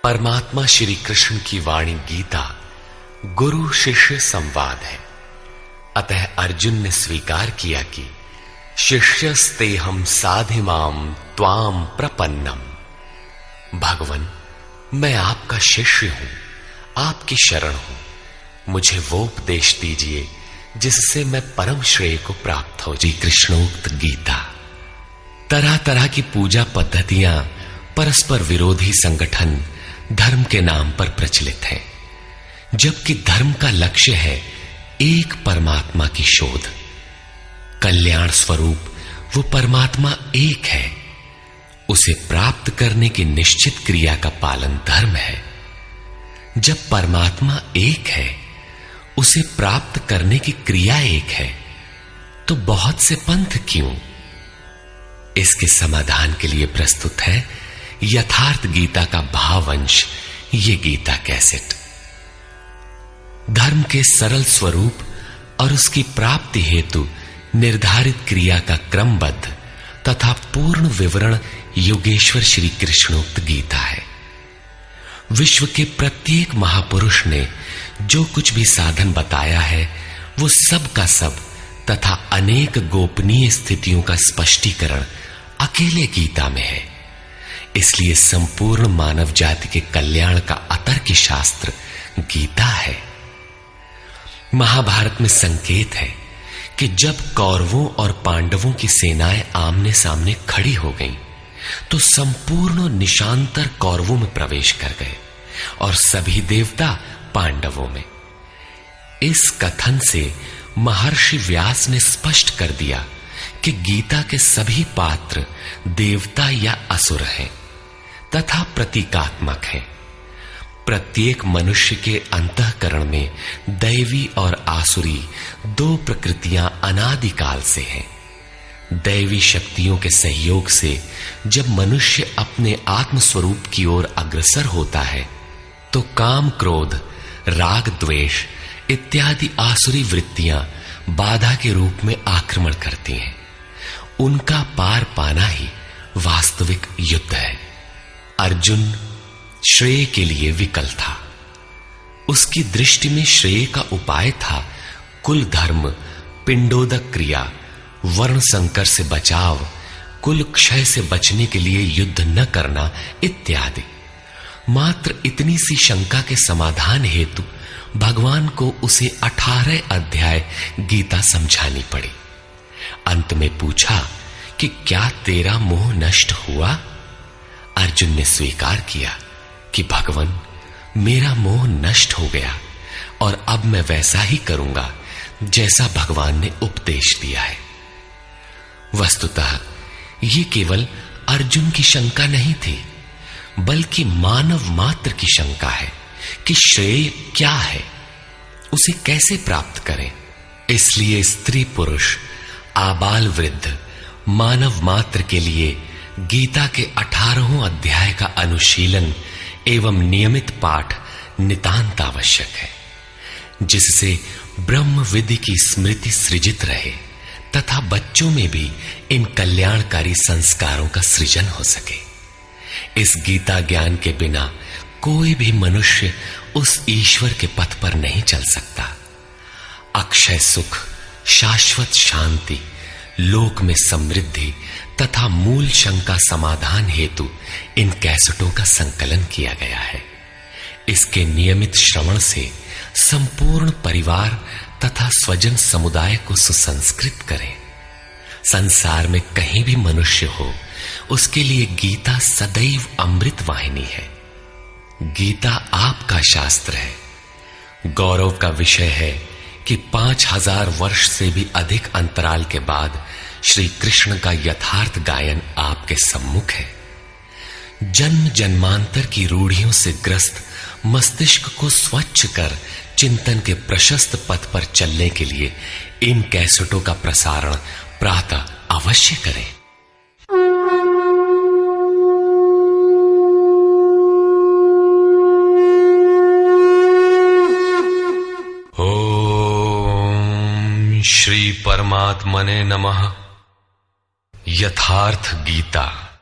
परमात्मा श्री कृष्ण की वाणी गीता गुरु शिष्य संवाद है। अतः अर्जुन ने स्वीकार किया कि शिष्यस्ते हम साधिमाम त्वाम प्रपन्नम। भगवन, मैं आपका शिष्य हूं, आपकी शरण हूं। मुझे वो उपदेश दीजिए जिससे मैं परम श्रेय को प्राप्त हो। श्री कृष्णोक्त गीता। तरह तरह की पूजा पद्धतियां, परस्पर विरोधी संगठन धर्म के नाम पर प्रचलित है, जबकि धर्म का लक्ष्य है एक परमात्मा की शोध। कल्याण स्वरूप वो परमात्मा एक है, उसे प्राप्त करने की निश्चित क्रिया का पालन धर्म है। जब परमात्मा एक है, उसे प्राप्त करने की क्रिया एक है, तो बहुत से पंथ क्यों? इसके समाधान के लिए प्रस्तुत है यथार्थ गीता का भावांश, ये गीता कैसेट। धर्म के सरल स्वरूप और उसकी प्राप्ति हेतु निर्धारित क्रिया का क्रमबद्ध तथा पूर्ण विवरण योगेश्वर श्री कृष्णोक्त गीता है। विश्व के प्रत्येक महापुरुष ने जो कुछ भी साधन बताया है, वो सब का सब तथा अनेक गोपनीय स्थितियों का स्पष्टीकरण अकेले गीता में है। इसलिए संपूर्ण मानव जाति के कल्याण का अतर्क शास्त्र गीता है। महाभारत में संकेत है कि जब कौरवों और पांडवों की सेनाएं आमने सामने खड़ी हो गईं, तो संपूर्ण निशांतर कौरवों में प्रवेश कर गए और सभी देवता पांडवों में। इस कथन से महर्षि व्यास ने स्पष्ट कर दिया कि गीता के सभी पात्र देवता या असुर हैं तथा प्रतीकात्मक हैं। प्रत्येक मनुष्य के अंतःकरण में दैवी और आसुरी दो प्रकृतियां अनादिकाल से हैं। दैवी शक्तियों के सहयोग से जब मनुष्य अपने आत्म स्वरूप की ओर अग्रसर होता है, तो काम, क्रोध, राग, द्वेष इत्यादि आसुरी वृत्तियां बाधा के रूप में आक्रमण करती हैं। उनका पार पाना ही वास्तविक युद्ध है। अर्जुन श्रेय के लिए विकल था। उसकी दृष्टि में श्रेय का उपाय था कुल धर्म, पिंडोदक क्रिया, वर्ण संकर से बचाव, कुल क्षय से बचने के लिए युद्ध न करना इत्यादि। मात्र इतनी सी शंका के समाधान हेतु भगवान को उसे 18 अध्याय गीता समझानी पड़ी। अंत में पूछा कि क्या तेरा मोह नष्ट हुआ? अर्जुन ने स्वीकार किया कि भगवन, मेरा मोह नष्ट हो गया और अब मैं वैसा ही करूंगा जैसा भगवान ने उपदेश दिया है। वस्तुतः ये केवल अर्जुन की शंका नहीं थी, बल्कि मानव मात्र की शंका है कि श्रेय क्या है, उसे कैसे प्राप्त करें। इसलिए स्त्री पुरुष, आबाल वृद्ध, मानव मात्र के लिए गीता के 18 अध्याय का अनुशीलन एवं नियमित पाठ नितांत आवश्यक है, जिससे ब्रह्म विधि की स्मृति सृजित रहे तथा बच्चों में भी इन कल्याणकारी संस्कारों का सृजन हो सके। इस गीता ज्ञान के बिना कोई भी मनुष्य उस ईश्वर के पथ पर नहीं चल सकता। अक्षय सुख, शाश्वत शांति, लोक में समृद्धि तथा मूल शंका समाधान हेतु इन कैसेटों का संकलन किया गया है। इसके नियमित श्रवण से संपूर्ण परिवार तथा स्वजन समुदाय को सुसंस्कृत करें। संसार में कहीं भी मनुष्य हो, उसके लिए गीता सदैव अमृत वाहिनी है। गीता आपका शास्त्र है। गौरव का विषय है कि 5000 वर्ष से भी अधिक अंतराल के बाद श्री कृष्ण का यथार्थ गायन आपके सम्मुख है। जन्म जन्मांतर की रूढ़ियों से ग्रस्त मस्तिष्क को स्वच्छ कर चिंतन के प्रशस्त पथ पर चलने के लिए इन कैसेटों का प्रसारण प्रातः अवश्य करें। ओम श्री परमात्मने नमः। यथार्थ गीता,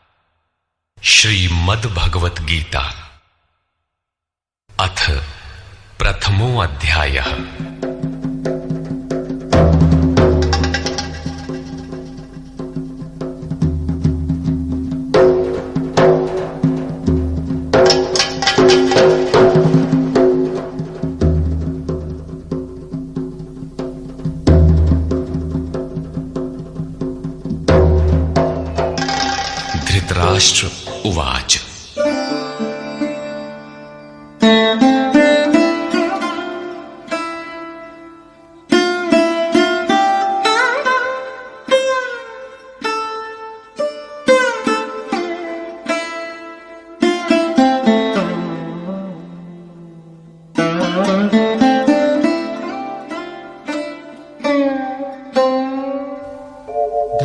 श्रीमद् भगवत गीता, अथ प्रथमो अध्यायः। धृतराष्ट्र उवाच।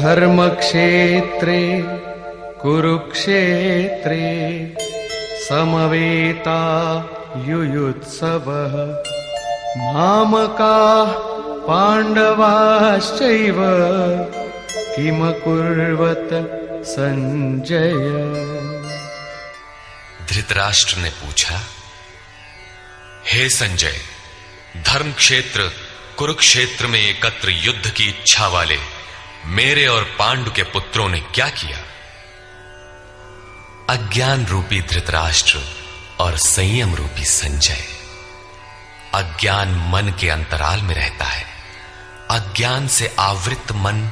धर्मक्षेत्रे कुरुक्षेत्रे समवेता युयुत्सवः मामकाः पाण्डवाश्चैव किमकुर्वत संजय। धृतराष्ट्र ने पूछा, हे संजय, धर्म क्षेत्र कुरुक्षेत्र में एकत्र युद्ध की इच्छा वाले मेरे और पांडु के पुत्रों ने क्या किया? अज्ञान रूपी धृतराष्ट्र और संयम रूपी संजय। अज्ञान मन के अंतराल में रहता है। अज्ञान से आवृत मन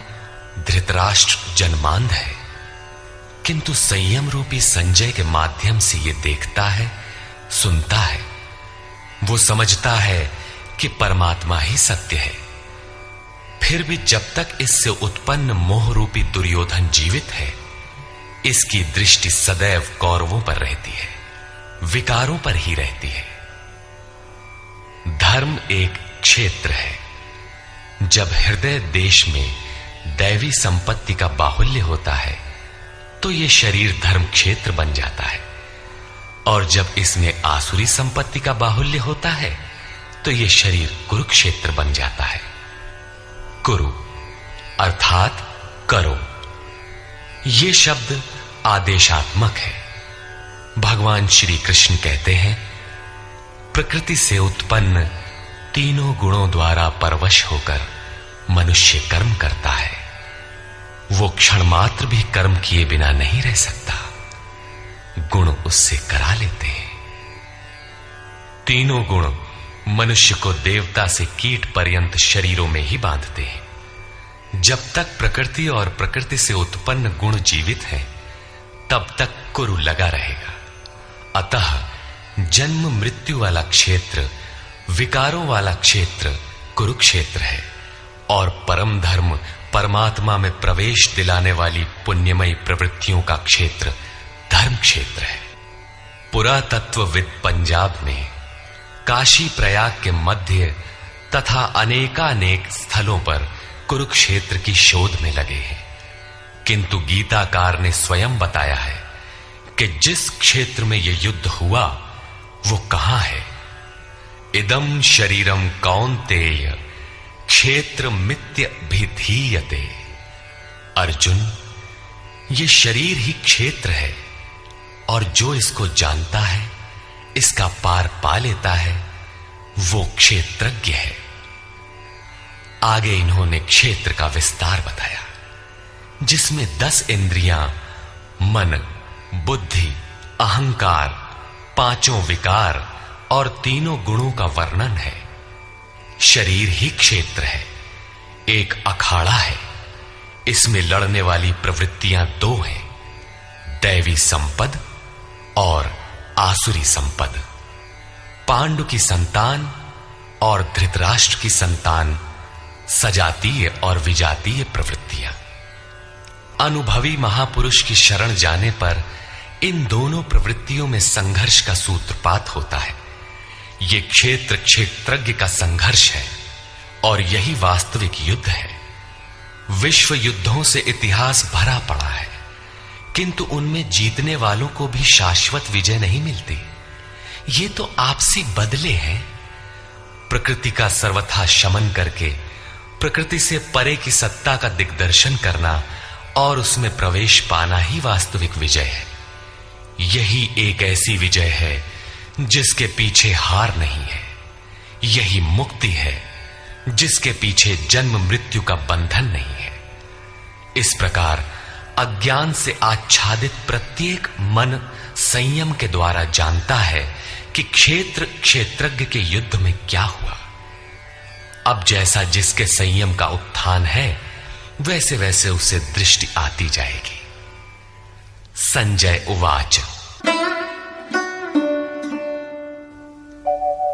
धृतराष्ट्र जन्मांध है, किंतु संयम रूपी संजय के माध्यम से यह देखता है, सुनता है। वो समझता है कि परमात्मा ही सत्य है। फिर भी जब तक इससे उत्पन्न मोह रूपी दुर्योधन जीवित है, इसकी दृष्टि सदैव कौरवों पर रहती है, विकारों पर ही रहती है। धर्म एक क्षेत्र है। जब हृदय देश में दैवी संपत्ति का बाहुल्य होता है तो यह शरीर धर्म क्षेत्र बन जाता है, और जब इसमें आसुरी संपत्ति का बाहुल्य होता है तो यह शरीर कुरुक्षेत्र बन जाता है। कुरु अर्थात करो। ये शब्द आदेशात्मक है। भगवान श्री कृष्ण कहते हैं, प्रकृति से उत्पन्न तीनों गुणों द्वारा परवश होकर मनुष्य कर्म करता है। वो क्षण मात्र भी कर्म किए बिना नहीं रह सकता। गुण उससे करा लेते हैं। तीनों गुण मनुष्य को देवता से कीट पर्यंत शरीरों में ही बांधते हैं। जब तक प्रकृति और प्रकृति से उत्पन्न गुण जीवित हैं, तब तक कुरु लगा रहेगा। अतः जन्म मृत्यु वाला क्षेत्र, विकारों वाला क्षेत्र कुरुक्षेत्र है, और परम धर्म परमात्मा में प्रवेश दिलाने वाली पुण्यमयी प्रवृत्तियों का क्षेत्र धर्म क्षेत्र है। पुरातत्वविद पंजाब में काशी प्रयाग के मध्य तथा अनेकानेक स्थलों पर कुरुक्षेत्र की शोध में लगे हैं, किंतु गीताकार ने स्वयं बताया है कि जिस क्षेत्र में यह युद्ध हुआ वो कहां है। इदम शरीरम कौन्तेय क्षेत्र मित्यभिधीयते। अर्जुन, ये शरीर ही क्षेत्र है, और जो इसको जानता है, इसका पार पा लेता है, वो क्षेत्रज्ञ है। आगे इन्होंने क्षेत्र का विस्तार बताया, जिसमें 10 इंद्रियां, मन, बुद्धि, अहंकार, 5 विकार और 3 गुणों का वर्णन है। शरीर ही क्षेत्र है, एक अखाड़ा है। इसमें लड़ने वाली प्रवृत्तियां 2 हैं, दैवी संपद और आसुरी संपद। पांडु की संतान और धृतराष्ट्र की संतान सजातीय और विजातीय प्रवृत्तियां। अनुभवी महापुरुष की शरण जाने पर इन दोनों प्रवृत्तियों में संघर्ष का सूत्रपात होता है। यह क्षेत्र क्षेत्रज्ञ का संघर्ष है, और यही वास्तविक युद्ध है। विश्व युद्धों से इतिहास भरा पड़ा है, किंतु उनमें जीतने वालों को भी शाश्वत विजय नहीं मिलती। ये तो आपसी बदले हैं। प्रकृति का सर्वथा शमन करके प्रकृति से परे की सत्ता का दिग्दर्शन करना और उसमें प्रवेश पाना ही वास्तविक विजय है। यही एक ऐसी विजय है जिसके पीछे हार नहीं है, यही मुक्ति है जिसके पीछे जन्म मृत्यु का बंधन नहीं है। इस प्रकार अज्ञान से आच्छादित प्रत्येक मन संयम के द्वारा जानता है कि क्षेत्र क्षेत्रज्ञ के युद्ध में क्या हुआ। अब जैसा जिसके संयम का उत्थान है, वैसे वैसे उसे दृष्टि आती जाएगी। संजय उवाच।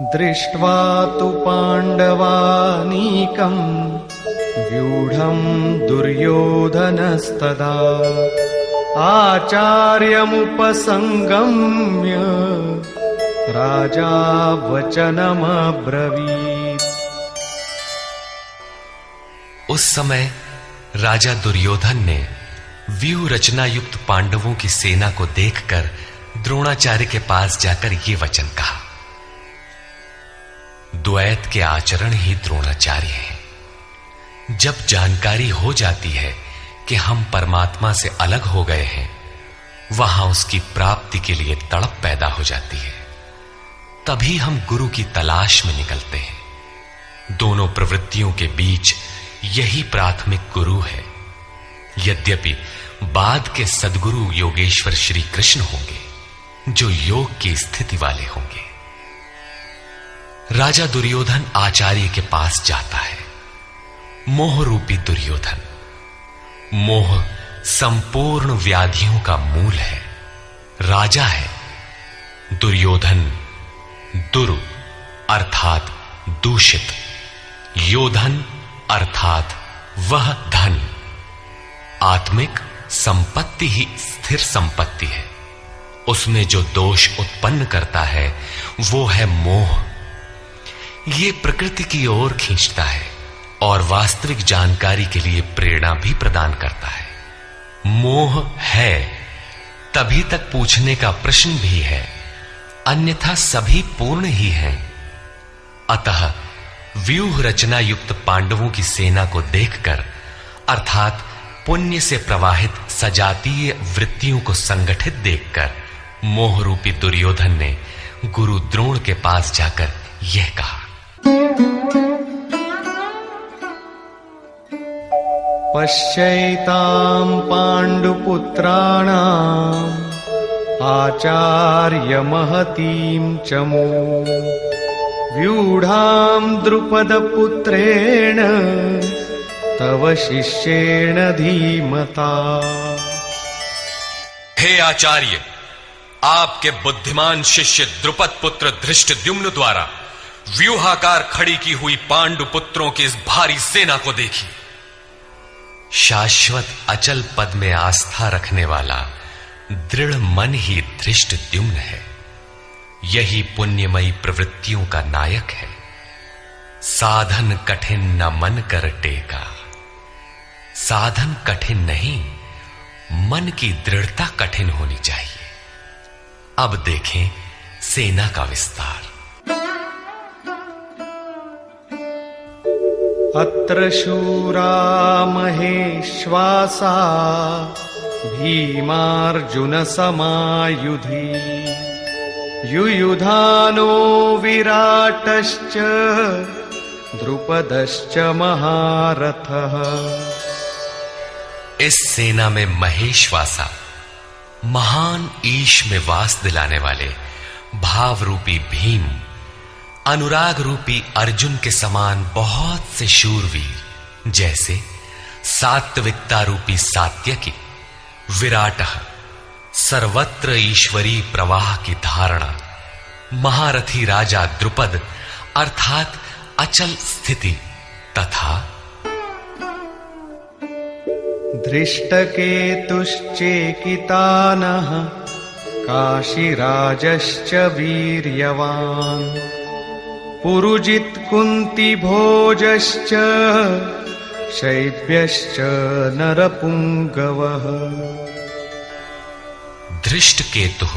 दृष्ट्वा तु पाण्डवानीकम् व्यूढम् दुर्योधनस्तदा आचार्यमुपसंगम्य राजा वचनमब्रवीत्। उस समय राजा दुर्योधन ने व्यूह रचना युक्त पांडवों की सेना को देखकर द्रोणाचार्य के पास जाकर ये वचन कहा। द्वैत के आचरण ही द्रोणाचार्य हैं। जब जानकारी हो जाती है कि हम परमात्मा से अलग हो गए हैं, वहां उसकी प्राप्ति के लिए तड़प पैदा हो जाती है। तभी हम गुरु की तलाश में निकलते हैं। दोनों प्रवृत्तियों के बीच यही प्राथमिक गुरु है। यद्यपि बाद के सद्गुरु योगेश्वर श्री कृष्ण होंगे, जो योग की स्थिति वाले होंगे। राजा दुर्योधन आचार्य के पास जाता है। मोह रूपी दुर्योधन। मोह संपूर्ण व्याधियों का मूल है। राजा है। दुर्योधन दुर अर्थात दूषित, योधन अर्थात वह धन। आत्मिक संपत्ति ही स्थिर संपत्ति है। उसमें जो दोष उत्पन्न करता है वो है मोह। ये प्रकृति की ओर खींचता है और वास्तविक जानकारी के लिए प्रेरणा भी प्रदान करता है। मोह है तभी तक पूछने का प्रश्न भी है, अन्यथा सभी पूर्ण ही हैं। अतः व्यूह रचना युक्त पांडवों की सेना को देखकर, अर्थात पुण्य से प्रवाहित सजातीय वृत्तियों को संगठित देखकर, मोह रूपी दुर्योधन ने गुरु द्रोण के पास जाकर यह कहा। पश्यैतां पाण्डुपुत्राणाम् आचार्य महतीं चमू व्यूढां द्रुपदपुत्रेण तव शिष्येण धीमता। हे आचार्य, आपके बुद्धिमान शिष्य द्रुपद पुत्र धृष्टद्युम्न द्वारा व्यूहाकार खड़ी की हुई पांडु पुत्रों की इस भारी सेना को देखिए। शाश्वत अचल पद में आस्था रखने वाला दृढ़ मन ही धृष्टद्युम्न है। यही पुण्यमयी प्रवृत्तियों का नायक है। साधन कठिन न मन कर टेका। साधन कठिन नहीं, मन की दृढ़ता कठिन होनी चाहिए। अब देखें सेना का विस्तार। अत्र शूरा महेश्वासा भीमार्जुन समायुधि युयुधानो विराटश्च द्रुपदश्च महारथः। इस सेना में महेश्वासा, महान ईश में वास दिलाने वाले भाव रूपी भीम, अनुराग रूपी अर्जुन के समान बहुत से शूरवीर, जैसे सात्विकता रूपी सात्यकी, विराटः सर्वत्र ईश्वरी प्रवाह की धारणा, महारथी राजा द्रुपद अर्थात अचल स्थिति, तथा धृष्टकेतुश्चेकितानः काशीराजश्च वीर्यवान् पुरुजित कुंती भोजश्च शैब्यश्च नरपुंगवः। धृष्ट केतु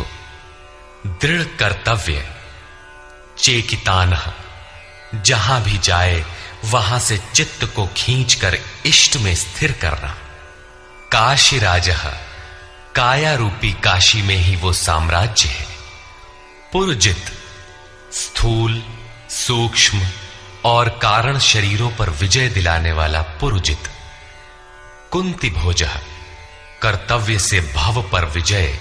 दृढ़ कर्तव्य, चेकितानः जहां भी जाए वहां से चित्त को खींचकर इष्ट में स्थिर करना, काशीराजः काया रूपी काशी में ही वो साम्राज्य है, पुरजित स्थूल, सूक्ष्म और कारण शरीरों पर विजय दिलाने वाला पुरुजित। कुंती भोजः कर्तव्य से भव पर विजय,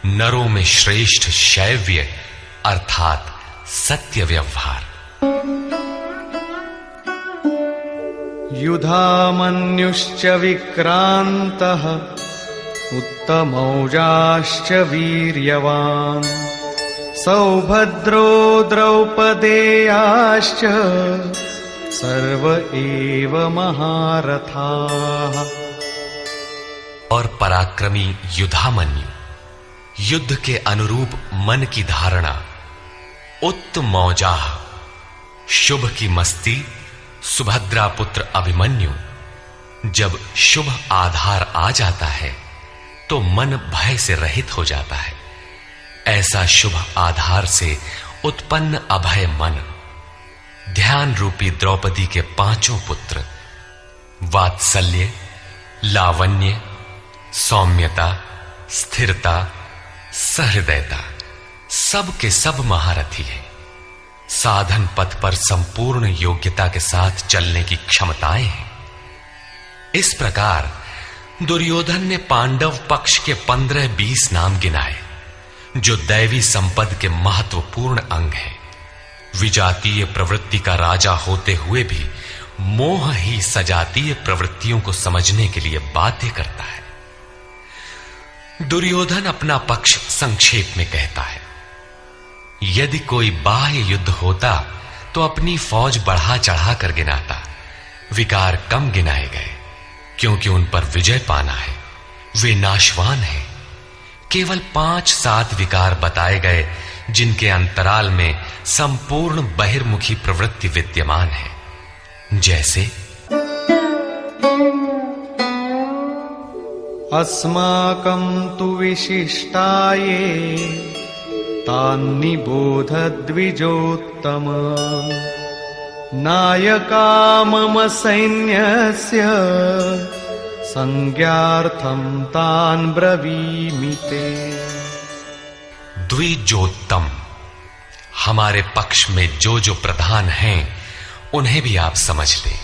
नरों में श्रेष्ठ शैव्य अर्थात सत्य व्यवहार। युधामन्युश्च विक्रान्तः उत्तमौजाश्च वीर्यवान् सौभद्रो द्रौपदेयाश्च सर्व एव महारथाः। और पराक्रमी युधामन्यु, युद्ध के अनुरूप मन की धारणा, उत्तमौजाः शुभ की मस्ती, सुभद्रा पुत्र अभिमन्यु। जब शुभ आधार आ जाता है तो मन भय से रहित हो जाता है। ऐसा शुभ आधार से उत्पन्न अभय मन, ध्यान रूपी द्रौपदी के पांचों पुत्र वात्सल्य, लावण्य, सौम्यता, स्थिरता, सहृदयता, सब के सब महारथी है। साधन पथ पर संपूर्ण योग्यता के साथ चलने की क्षमताएं हैं। इस प्रकार दुर्योधन ने पांडव पक्ष के 15-20 नाम गिनाए, जो दैवी संपद के महत्वपूर्ण अंग हैं। विजातीय प्रवृत्ति का राजा होते हुए भी मोह ही सजातीय प्रवृत्तियों को समझने के लिए बाध्य करता है। दुर्योधन अपना पक्ष संक्षेप में कहता है, यदि कोई बाह्य युद्ध होता तो अपनी फौज बढ़ा चढ़ा कर गिनाता। विकार कम गिनाए गए क्योंकि उन पर विजय पाना है, वे नाशवान हैं। केवल 5-7 विकार बताए गए जिनके अंतराल में संपूर्ण बहिर्मुखी प्रवृत्ति विद्यमान है, जैसे अस्माकं तु विशिष्टाये तान्निबोध द्विजोत्तम नायका मम सैन्यस्य संज्ञार्थं तान् ब्रवीमि ते। द्विजोत्तम, हमारे पक्ष में जो जो प्रधान हैं उन्हें भी आप समझ लें।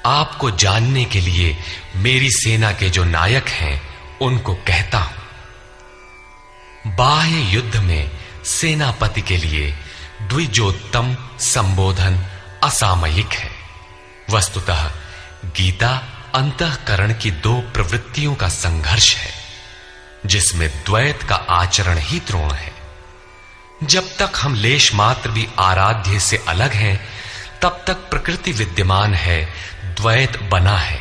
आपको जानने के लिए मेरी सेना के जो नायक हैं उनको कहता हूं। बाह्य युद्ध में सेनापति के लिए द्विजोत्तम संबोधन असामयिक है। वस्तुतः गीता अंतःकरण की 2 प्रवृत्तियों का संघर्ष है, जिसमें द्वैत का आचरण ही द्रोण है। जब तक हम लेश मात्र भी आराध्य से अलग हैं, तब तक प्रकृति विद्यमान है, द्वैत बना है।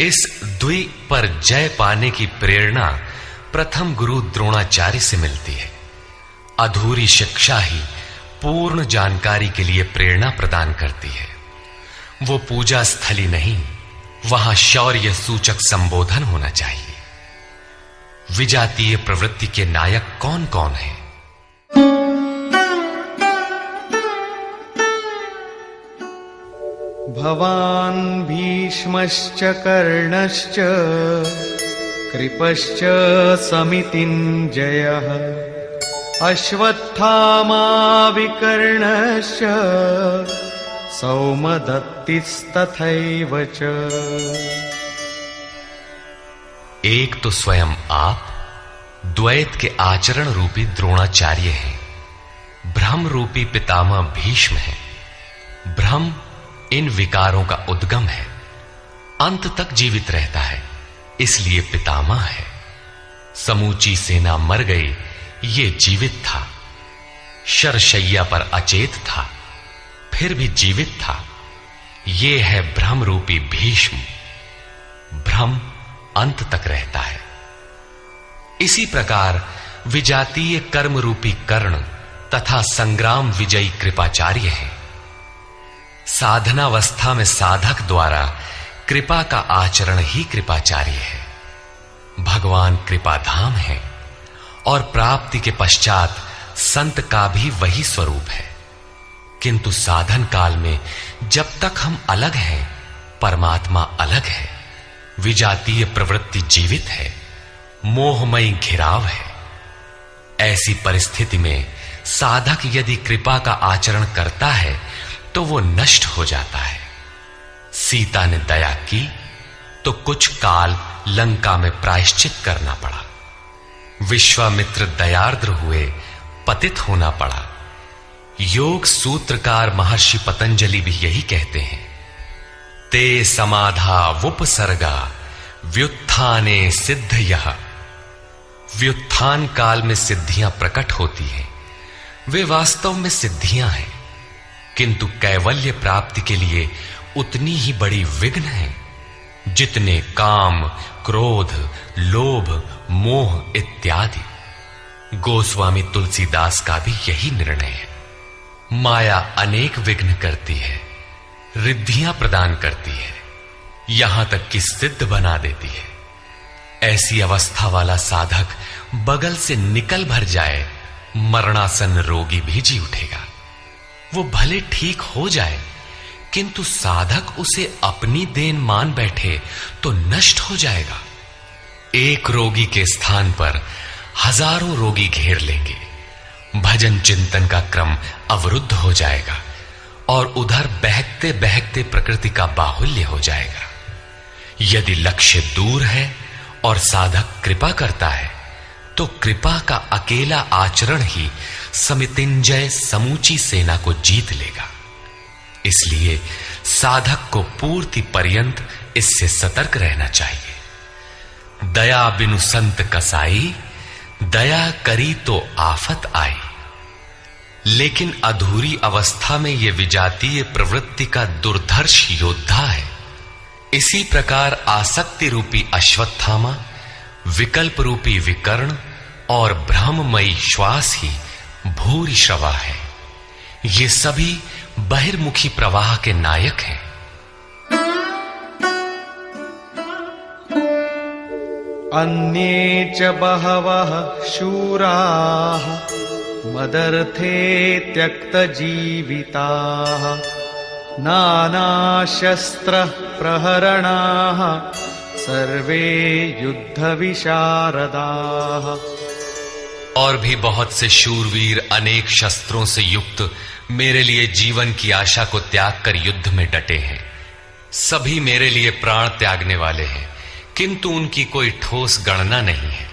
इस द्वि पर जय पाने की प्रेरणा प्रथम गुरु द्रोणाचार्य से मिलती है। अधूरी शिक्षा ही पूर्ण जानकारी के लिए प्रेरणा प्रदान करती है। वो पूजा स्थली नहीं, वहां शौर्य सूचक संबोधन होना चाहिए। विजातीय प्रवृत्ति के नायक कौन कौन हैं? भवान् भीष्मश्च कर्णश्च कृपश्च समितिञ्जयः अश्वत्थामा विकर्णश्च सौमदत्तिस्तथैव च। एक तो स्वयं आप द्वैत के आचरण रूपी द्रोणाचार्य हैं। भ्रम रूपी पितामह भीष्म है। भ्रम इन विकारों का उद्गम है, अंत तक जीवित रहता है, इसलिए पितामह है। समूची सेना मर गई, ये जीवित था। शरशैया पर अचेत था, फिर भी जीवित था। ये है भ्रम रूपी भीष्म। भ्रम अंत तक रहता है। इसी प्रकार विजातीय कर्म रूपी कर्ण तथा संग्राम विजयी कृपाचार्य है। साधनावस्था में साधक द्वारा कृपा का आचरण ही कृपाचार्य है। भगवान कृपाधाम है और प्राप्ति के पश्चात संत का भी वही स्वरूप है। किंतु साधन काल में जब तक हम अलग हैं, परमात्मा अलग है। विजातीय प्रवृत्ति जीवित है, मोहमयी घिराव है। ऐसी परिस्थिति में साधक यदि कृपा का आचरण करता है तो वो नष्ट हो जाता है। सीता ने दया की तो कुछ काल लंका में प्रायश्चित करना पड़ा। विश्वामित्र दयार्द्र हुए, पतित होना पड़ा। योग सूत्रकार महर्षि पतंजलि भी यही कहते हैं, ते समाधा वुपसर्गा व्युत्थाने सिद्धयः। व्युत्थान काल में सिद्धियां प्रकट होती हैं, वे वास्तव में सिद्धियां हैं, किंतु कैवल्य प्राप्ति के लिए उतनी ही बड़ी विघ्न है जितने काम, क्रोध, लोभ, मोह इत्यादि। गोस्वामी तुलसीदास का भी यही निर्णय है। माया अनेक विघ्न करती है, रिद्धियां प्रदान करती है, यहां तक कि सिद्ध बना देती है। ऐसी अवस्था वाला साधक बगल से निकल भर जाए, मरणासन रोगी भी जी उठेगा। वो भले ठीक हो जाए, किंतु साधक उसे अपनी देन मान बैठे तो नष्ट हो जाएगा। एक रोगी के स्थान पर हजारों रोगी घेर लेंगे, भजन चिंतन का क्रम अवरुद्ध हो जाएगा और उधर बहकते बहकते प्रकृति का बाहुल्य हो जाएगा। यदि लक्ष्य दूर है और साधक कृपा करता है तो कृपा का अकेला आचरण ही समितिंजय समूची सेना को जीत लेगा। इसलिए साधक को पूर्ति पर्यंत इससे सतर्क रहना चाहिए। दया बिनु संत कसाई, दया करी तो आफत आई। लेकिन अधूरी अवस्था में यह विजातीय प्रवृत्ति का दुर्धर्ष योद्धा है। इसी प्रकार आसक्ति रूपी अश्वत्थामा, विकल्प रूपी विकर्ण और भ्रममयी श्वास ही भूरि श्रवा है। ये सभी बहिर्मुखी प्रवाह के नायक हैं। अन्ये च बहवः शूराः मदर्थे त्यक्तजीविताः नानाशस्त्र प्रहरणाः सर्वे युद्धविशारदाः। और भी बहुत से शूरवीर अनेक शस्त्रों से युक्त मेरे लिए जीवन की आशा को त्याग कर युद्ध में डटे हैं। सभी मेरे लिए प्राण त्यागने वाले हैं, किंतु उनकी कोई ठोस गणना नहीं है।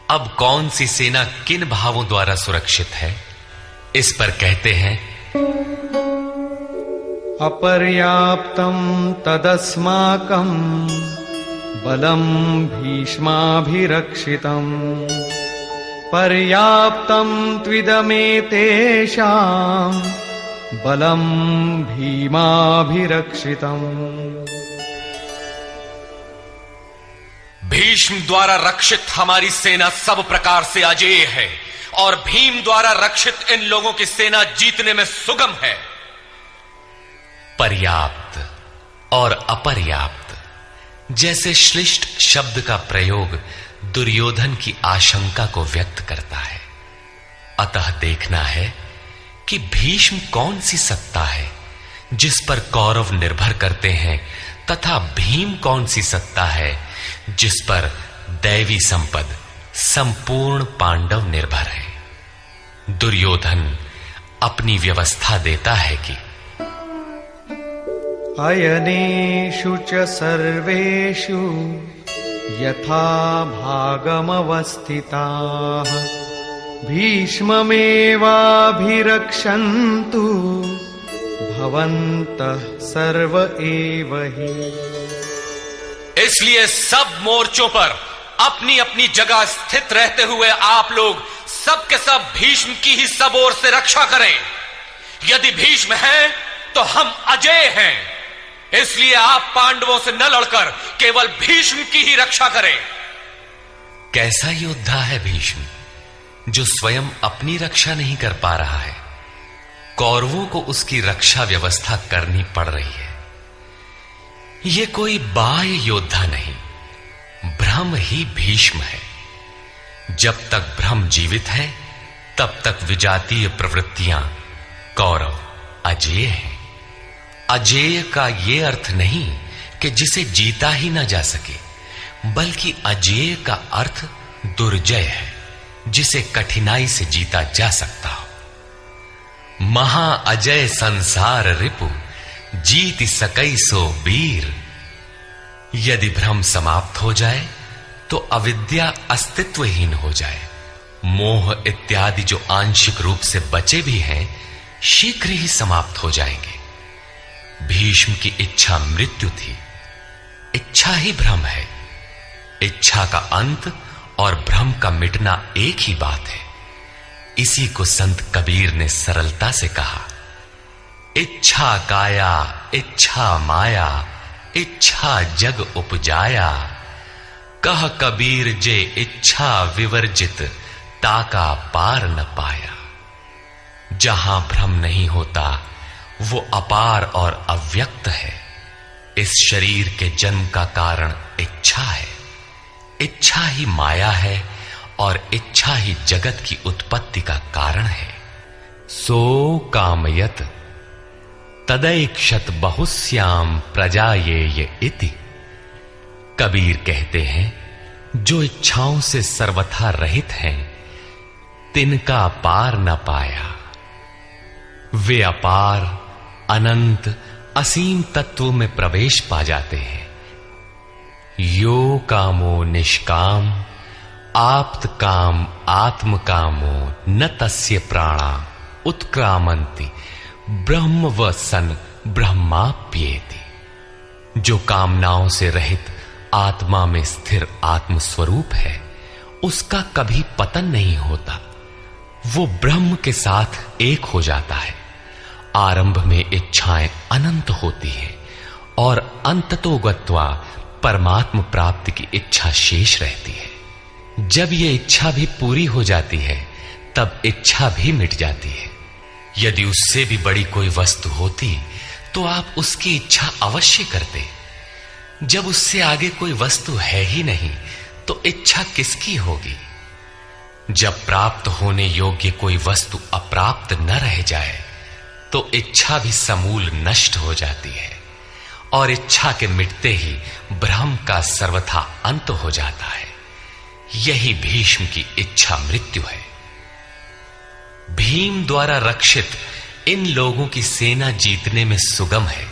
अब कौन सी सेना किन भावों द्वारा सुरक्षित है, इस पर कहते हैं, अपर्याप्तं तदस्माकं बलं भीष्माभिरक्षितम् पर्याप्तं त्विदमेतेषां बलं भीमाभिरक्षितम्। भीष्म द्वारा रक्षित हमारी सेना सब प्रकार से अजेय है और भीम द्वारा रक्षित इन लोगों की सेना जीतने में सुगम है। पर्याप्त और अपर्याप्त जैसे श्लिष्ट शब्द का प्रयोग दुर्योधन की आशंका को व्यक्त करता है। अतः देखना है कि भीष्म कौन सी सत्ता है जिस पर कौरव निर्भर करते हैं, तथा भीम कौन सी सत्ता है जिस पर दैवी संपद संपूर्ण पांडव निर्भर है। दुर्योधन अपनी व्यवस्था देता है कि अयनेषु च सर्वेषु यथा भागमवस्थिताः भीष्ममेवाभिरक्षन्तु भवन्तः सर्व एव हि। इसलिए सब मोर्चों पर अपनी अपनी जगह स्थित रहते हुए आप लोग सबके सब भीष्म की ही सब ओर से रक्षा करें। यदि भीष्म है तो हम अजेय हैं, इसलिए आप पांडवों से न लड़कर केवल भीष्म की ही रक्षा करें। कैसा योद्धा है भीष्म, जो स्वयं अपनी रक्षा नहीं कर पा रहा है, कौरवों को उसकी रक्षा व्यवस्था करनी पड़ रही है। यह कोई बाह्य योद्धा नहीं, ब्रह्म ही भीष्म है। जब तक ब्रह्म जीवित है तब तक विजातीय प्रवृत्तियां कौरव अजेय हैं। अजेय का यह अर्थ नहीं कि जिसे जीता ही ना जा सके, बल्कि अजेय का अर्थ दुर्जय है, जिसे कठिनाई से जीता जा सकता हो। महा अजय संसार रिपु, जीत सकई सो वीर। यदि भ्रम समाप्त हो जाए तो अविद्या अस्तित्वहीन हो जाए। मोह इत्यादि जो आंशिक रूप से बचे भी हैं, शीघ्र ही समाप्त हो जाएंगे। भीष्म की इच्छा मृत्यु थी। इच्छा ही भ्रम है। इच्छा का अंत और भ्रम का मिटना एक ही बात है। इसी को संत कबीर ने सरलता से कहा, इच्छा काया इच्छा माया, इच्छा जग उपजाया। कह कबीर जे इच्छा विवर्जित, ताका पार न पाया। जहां भ्रम नहीं होता वो अपार और अव्यक्त है। इस शरीर के जन्म का कारण इच्छा है। इच्छा ही माया है और इच्छा ही जगत की उत्पत्ति का कारण है। सो कामयत तदैक्षत बहुश्याम प्रजायेय इति। कबीर कहते हैं, जो इच्छाओं से सर्वथा रहित हैं, तिनका पार न पाया। वे अपार अनंत असीम तत्व में प्रवेश पा जाते हैं। यो कामो निष्काम, आप्त काम आत्म कामो, न तस्य प्राणा उत्क्रामंति, ब्रह्म व सन ब्रह्माप्येति। जो कामनाओं से रहित आत्मा में स्थिर आत्म स्वरूप है, उसका कभी पतन नहीं होता। वो ब्रह्म के साथ एक हो जाता है। आरंभ में इच्छाएं अनंत होती हैं और अंततो गत्वा परमात्म प्राप्ति की इच्छा शेष रहती है। जब ये इच्छा भी पूरी हो जाती है, तब इच्छा भी मिट जाती है। यदि उससे भी बड़ी कोई वस्तु होती तो आप उसकी इच्छा अवश्य करते। जब उससे आगे कोई वस्तु है ही नहीं, तो इच्छा किसकी होगी? जब प्राप्त होने योग्य कोई वस्तु अप्राप्त न रह जाए, तो इच्छा भी समूल नष्ट हो जाती है और इच्छा के मिटते ही भ्रम का सर्वथा अंत हो जाता है। यही भीष्म की इच्छा मृत्यु है। भीम द्वारा रक्षित इन लोगों की सेना जीतने में सुगम है।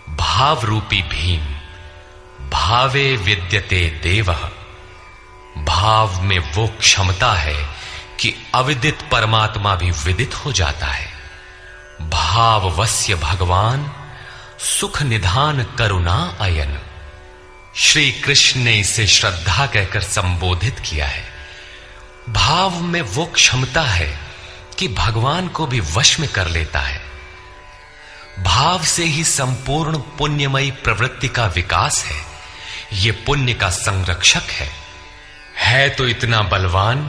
भाव रूपी भीम, भावे विद्यते देवः। भाव में वो क्षमता है कि अविदित परमात्मा भी विदित हो जाता है। भाववस्य भगवान, सुख निधान करुणा अयन। श्री कृष्ण ने इसे श्रद्धा कहकर संबोधित किया है। भाव में वो क्षमता है कि भगवान को भी वश में कर लेता है। भाव से ही संपूर्ण पुण्यमयी प्रवृत्ति का विकास है। ये पुण्य का संरक्षक है तो इतना बलवान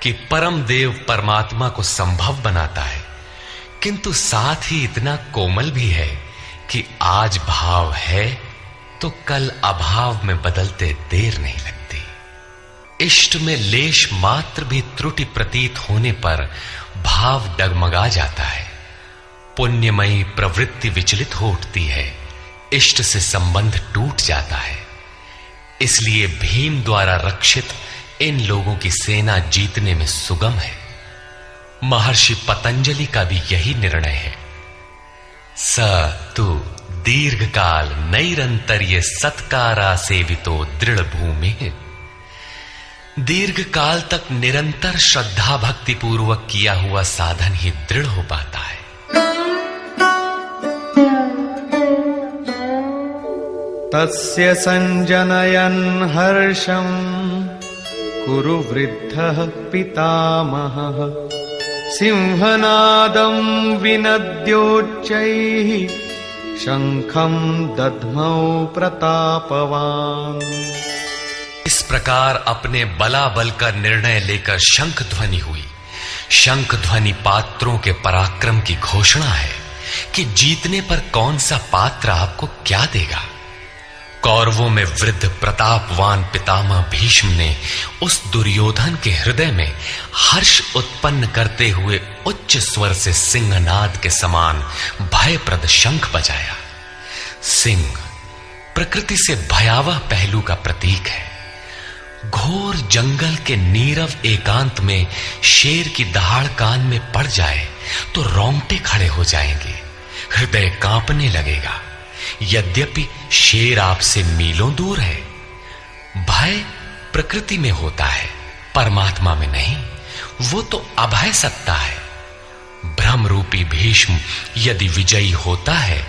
कि परम देव परमात्मा को संभव बनाता है, किंतु साथ ही इतना कोमल भी है कि आज भाव है तो कल अभाव में बदलते देर नहीं लगती। इष्ट में लेश मात्र भी त्रुटि प्रतीत होने पर भाव डगमगा जाता है। पुण्यमयी प्रवृत्ति विचलित हो उठती है, इष्ट से संबंध टूट जाता है। इसलिए भीम द्वारा रक्षित इन लोगों की सेना जीतने में सुगम है। महर्षि पतंजलि का भी यही निर्णय है। स तु दीर्घकाल नैरंतर्य सत्कारा सेवितो दृढ़ भूमि। दीर्घकाल तक निरंतर श्रद्धा भक्ति पूर्वक किया हुआ साधन ही दृढ़ हो पाता है। तस्य संजनयन् हर्षं कुरु वृद्धः पितामहः। सिंहनादं विनद्योच्चैः शंखं दध्मौ प्रतापवान्। इस प्रकार अपने बलाबल का निर्णय लेकर शंख ध्वनि हुई। शंख ध्वनि पात्रों के पराक्रम की घोषणा है कि जीतने पर कौन सा पात्र आपको क्या देगा। कौरवों में वृद्ध प्रतापवान पितामह भीष्म ने उस दुर्योधन के हृदय में हर्ष उत्पन्न करते हुए उच्च स्वर से सिंहनाद के समान भयप्रद शंख बजाया। सिंह प्रकृति से भयावह पहलू का प्रतीक है। घोर जंगल के नीरव एकांत में शेर की दहाड़ कान में पड़ जाए तो रोंगटे खड़े हो जाएंगे, हृदय कांपने लगेगा। यद्यपि शेर आपसे मीलों दूर है। भय प्रकृति में होता है, परमात्मा में नहीं। वो तो अभय सत्ता है। भ्रम रूपी भीष्म यदि विजयी होता है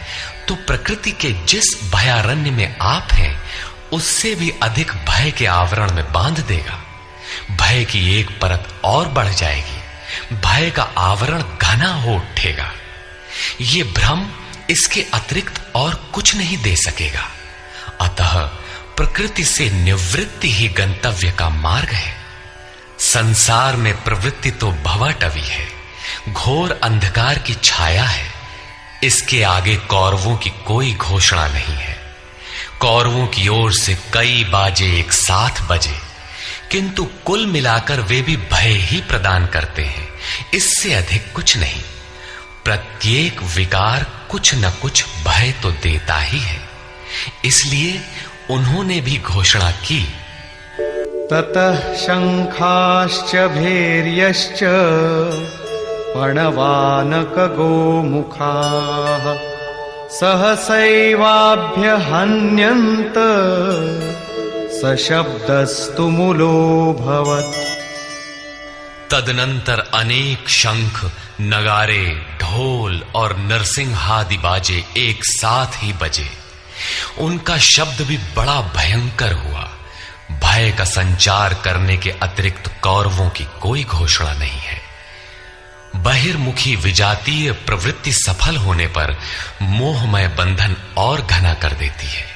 तो प्रकृति के जिस भयारण्य में आप हैं उससे भी अधिक भय के आवरण में बांध देगा। भय की एक परत और बढ़ जाएगी, भय का आवरण घना हो उठेगा। ये भ्रम इसके अतिरिक्त और कुछ नहीं दे सकेगा। अतः प्रकृति से निवृत्ति ही गंतव्य का मार्ग है। संसार में प्रवृत्ति तो भवाटवी है, घोर अंधकार की छाया है। इसके आगे कौरवों की कोई घोषणा नहीं है। कौरवों की ओर से कई बाजे एक साथ बजे, किंतु कुल मिलाकर वे भी भय ही प्रदान करते हैं, इससे अधिक कुछ नहीं। प्रत्येक विकार कुछ न कुछ भय तो देता ही है। इसलिए उन्होंने भी घोषणा की, ततः शंखाश्च भैर्यश्च पणवानक गोमुखाः सहसैवाभ्यहन्यन्त सशब्दस्तु मूलोऽभवत्। तदनंतर अनेक शंख, नगारे, ढोल और नरसिंहादि बाजे एक साथ ही बजे। उनका शब्द भी बड़ा भयंकर हुआ। भय का संचार करने के अतिरिक्त कौरवों की कोई घोषणा नहीं है। बहिर्मुखी विजातीय प्रवृत्ति सफल होने पर मोहमय बंधन और घना कर देती है।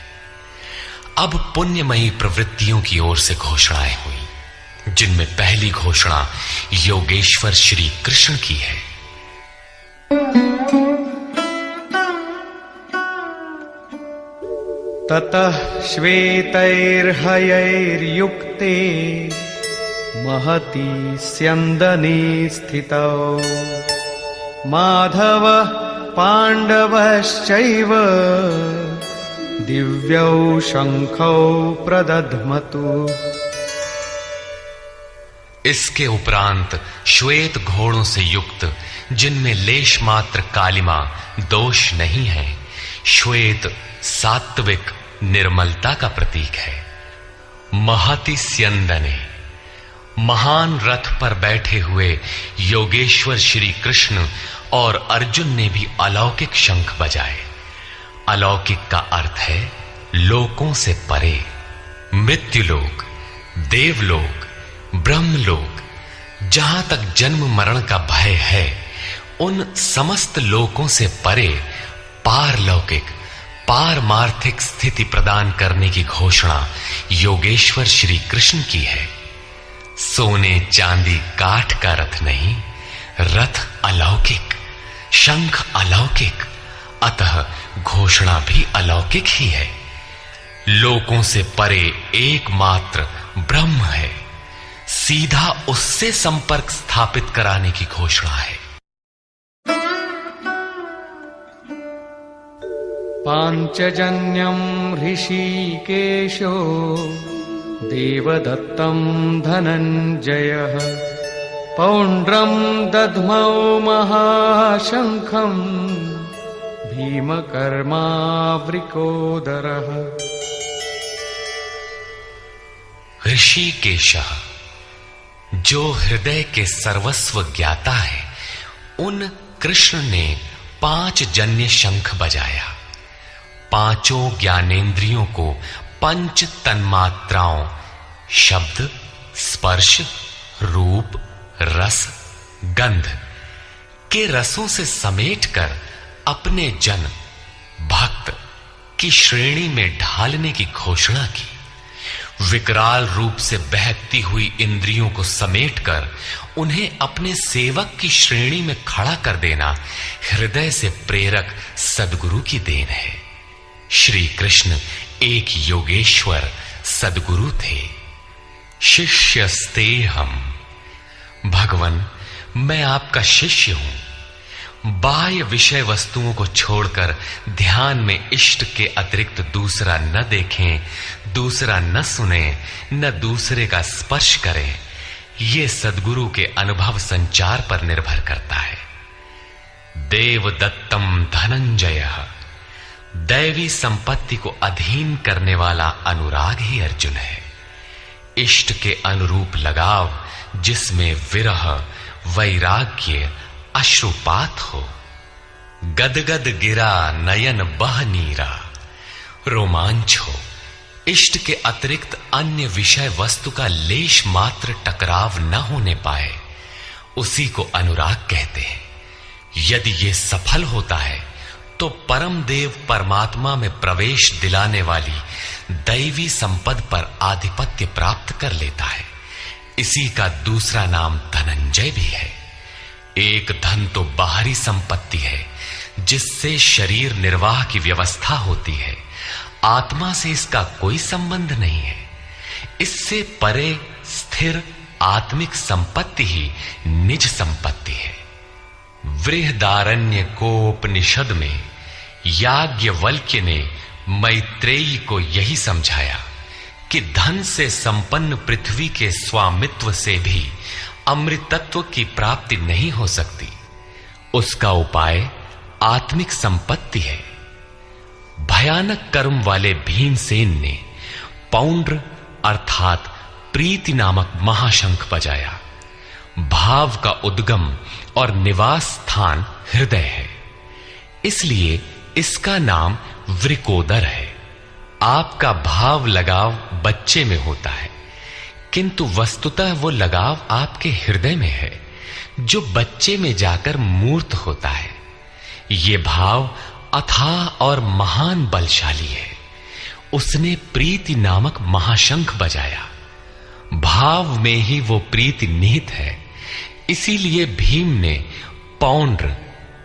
अब पुण्यमयी प्रवृत्तियों की ओर से घोषणाएं हुई, जिनमें पहली घोषणा योगेश्वर श्री कृष्ण की है। ततः श्वेतैर्हयैर्युक्ते महती स्यन्दने स्थितौ माधव पांडवश्चैव दिव्यौ शंखौ प्रदध्मतु। इसके उपरांत श्वेत घोड़ों से युक्त, जिनमें लेश मात्र कालिमा दोष नहीं है, श्वेत सात्विक निर्मलता का प्रतीक है। महति स्यंदने, महान रथ पर बैठे हुए योगेश्वर श्री कृष्ण और अर्जुन ने भी अलौकिक शंख बजाए। अलौकिक का अर्थ है लोकों से परे। मृत्युलोक, देवलोक, ब्रह्मलोक, जहां तक जन्म मरण का भय है, उन समस्त लोकों से परे पारलौकिक, पारमार्थिक स्थिति प्रदान करने की घोषणा योगेश्वर श्री कृष्ण की है। सोने चांदी काठ का रथ नहीं, रथ अलौकिक, शंख अलौकिक, अतः घोषणा भी अलौकिक ही है। लोकों से परे एकमात्र ब्रह्म है, सीधा उससे संपर्क स्थापित कराने की घोषणा है। पांचजन्यं ऋषिकेशो देवदत्तं धनंजयः पौंड्रं दध्मौ महाशंखं भीमकर्मावृकोदरः। ऋषिकेशः, जो हृदय के सर्वस्व ज्ञाता है, उन कृष्ण ने 5 जन्य शंख बजाया। पांचों ज्ञानेंद्रियों को पंच तन्मात्राओं शब्द, स्पर्श, रूप, रस, गंध के रसों से समेटकर अपने जन भक्त की श्रेणी में ढालने की घोषणा की। विकराल रूप से बहकती हुई इंद्रियों को समेटकर उन्हें अपने सेवक की श्रेणी में खड़ा कर देना हृदय से प्रेरक सद्गुरु की देन है। श्री कृष्ण एक योगेश्वर सद्गुरु थे। शिष्यस्ते हम, भगवन मैं आपका शिष्य हूं। बाह्य विषय वस्तुओं को छोड़कर ध्यान में इष्ट के अतिरिक्त दूसरा न देखें, दूसरा न सुने, न दूसरे का स्पर्श करें। यह सद्गुरु के अनुभव संचार पर निर्भर करता है। देवदत्तम धनंजयः, दैवी संपत्ति को अधीन करने वाला अनुराग ही अर्जुन है। इष्ट के अनुरूप लगाव जिसमें विरह, वैराग्य, अश्रुपात हो। गदगद गिरा नयन बह नीरा, रोमांच हो। इष्ट के अतिरिक्त अन्य विषय वस्तु का लेश मात्र टकराव न होने पाए, उसी को अनुराग कहते हैं। यदि यह सफल होता है तो परम देव परमात्मा में प्रवेश दिलाने वाली दैवी संपद पर आधिपत्य प्राप्त कर लेता है। इसी का दूसरा नाम धनंजय भी है। एक धन तो बाहरी संपत्ति है जिससे शरीर निर्वाह की व्यवस्था होती है। आत्मा से इसका कोई संबंध नहीं है। इससे परे स्थिर आत्मिक संपत्ति ही निज संपत्ति है। बृहदारण्य कोपनिषद में याज्ञवल्क्य ने मैत्रेयी को यही समझाया कि धन से संपन्न पृथ्वी के स्वामित्व से भी अमृतत्व की प्राप्ति नहीं हो सकती। उसका उपाय आत्मिक संपत्ति है। भयानक कर्म वाले भीमसेन ने पौंड्र अर्थात प्रीति नामक महाशंख बजाया। भाव का उद्गम और निवास स्थान हृदय है, इसलिए इसका नाम वृकोदर है। आपका भाव लगाव बच्चे में होता है, किंतु वस्तुतः वो लगाव आपके हृदय में है जो बच्चे में जाकर मूर्त होता है। ये भाव अथाह और महान बलशाली है। उसने प्रीति नामक महाशंख बजाया। भाव में ही वो प्रीति निहित है, इसीलिए भीम ने पौंड्र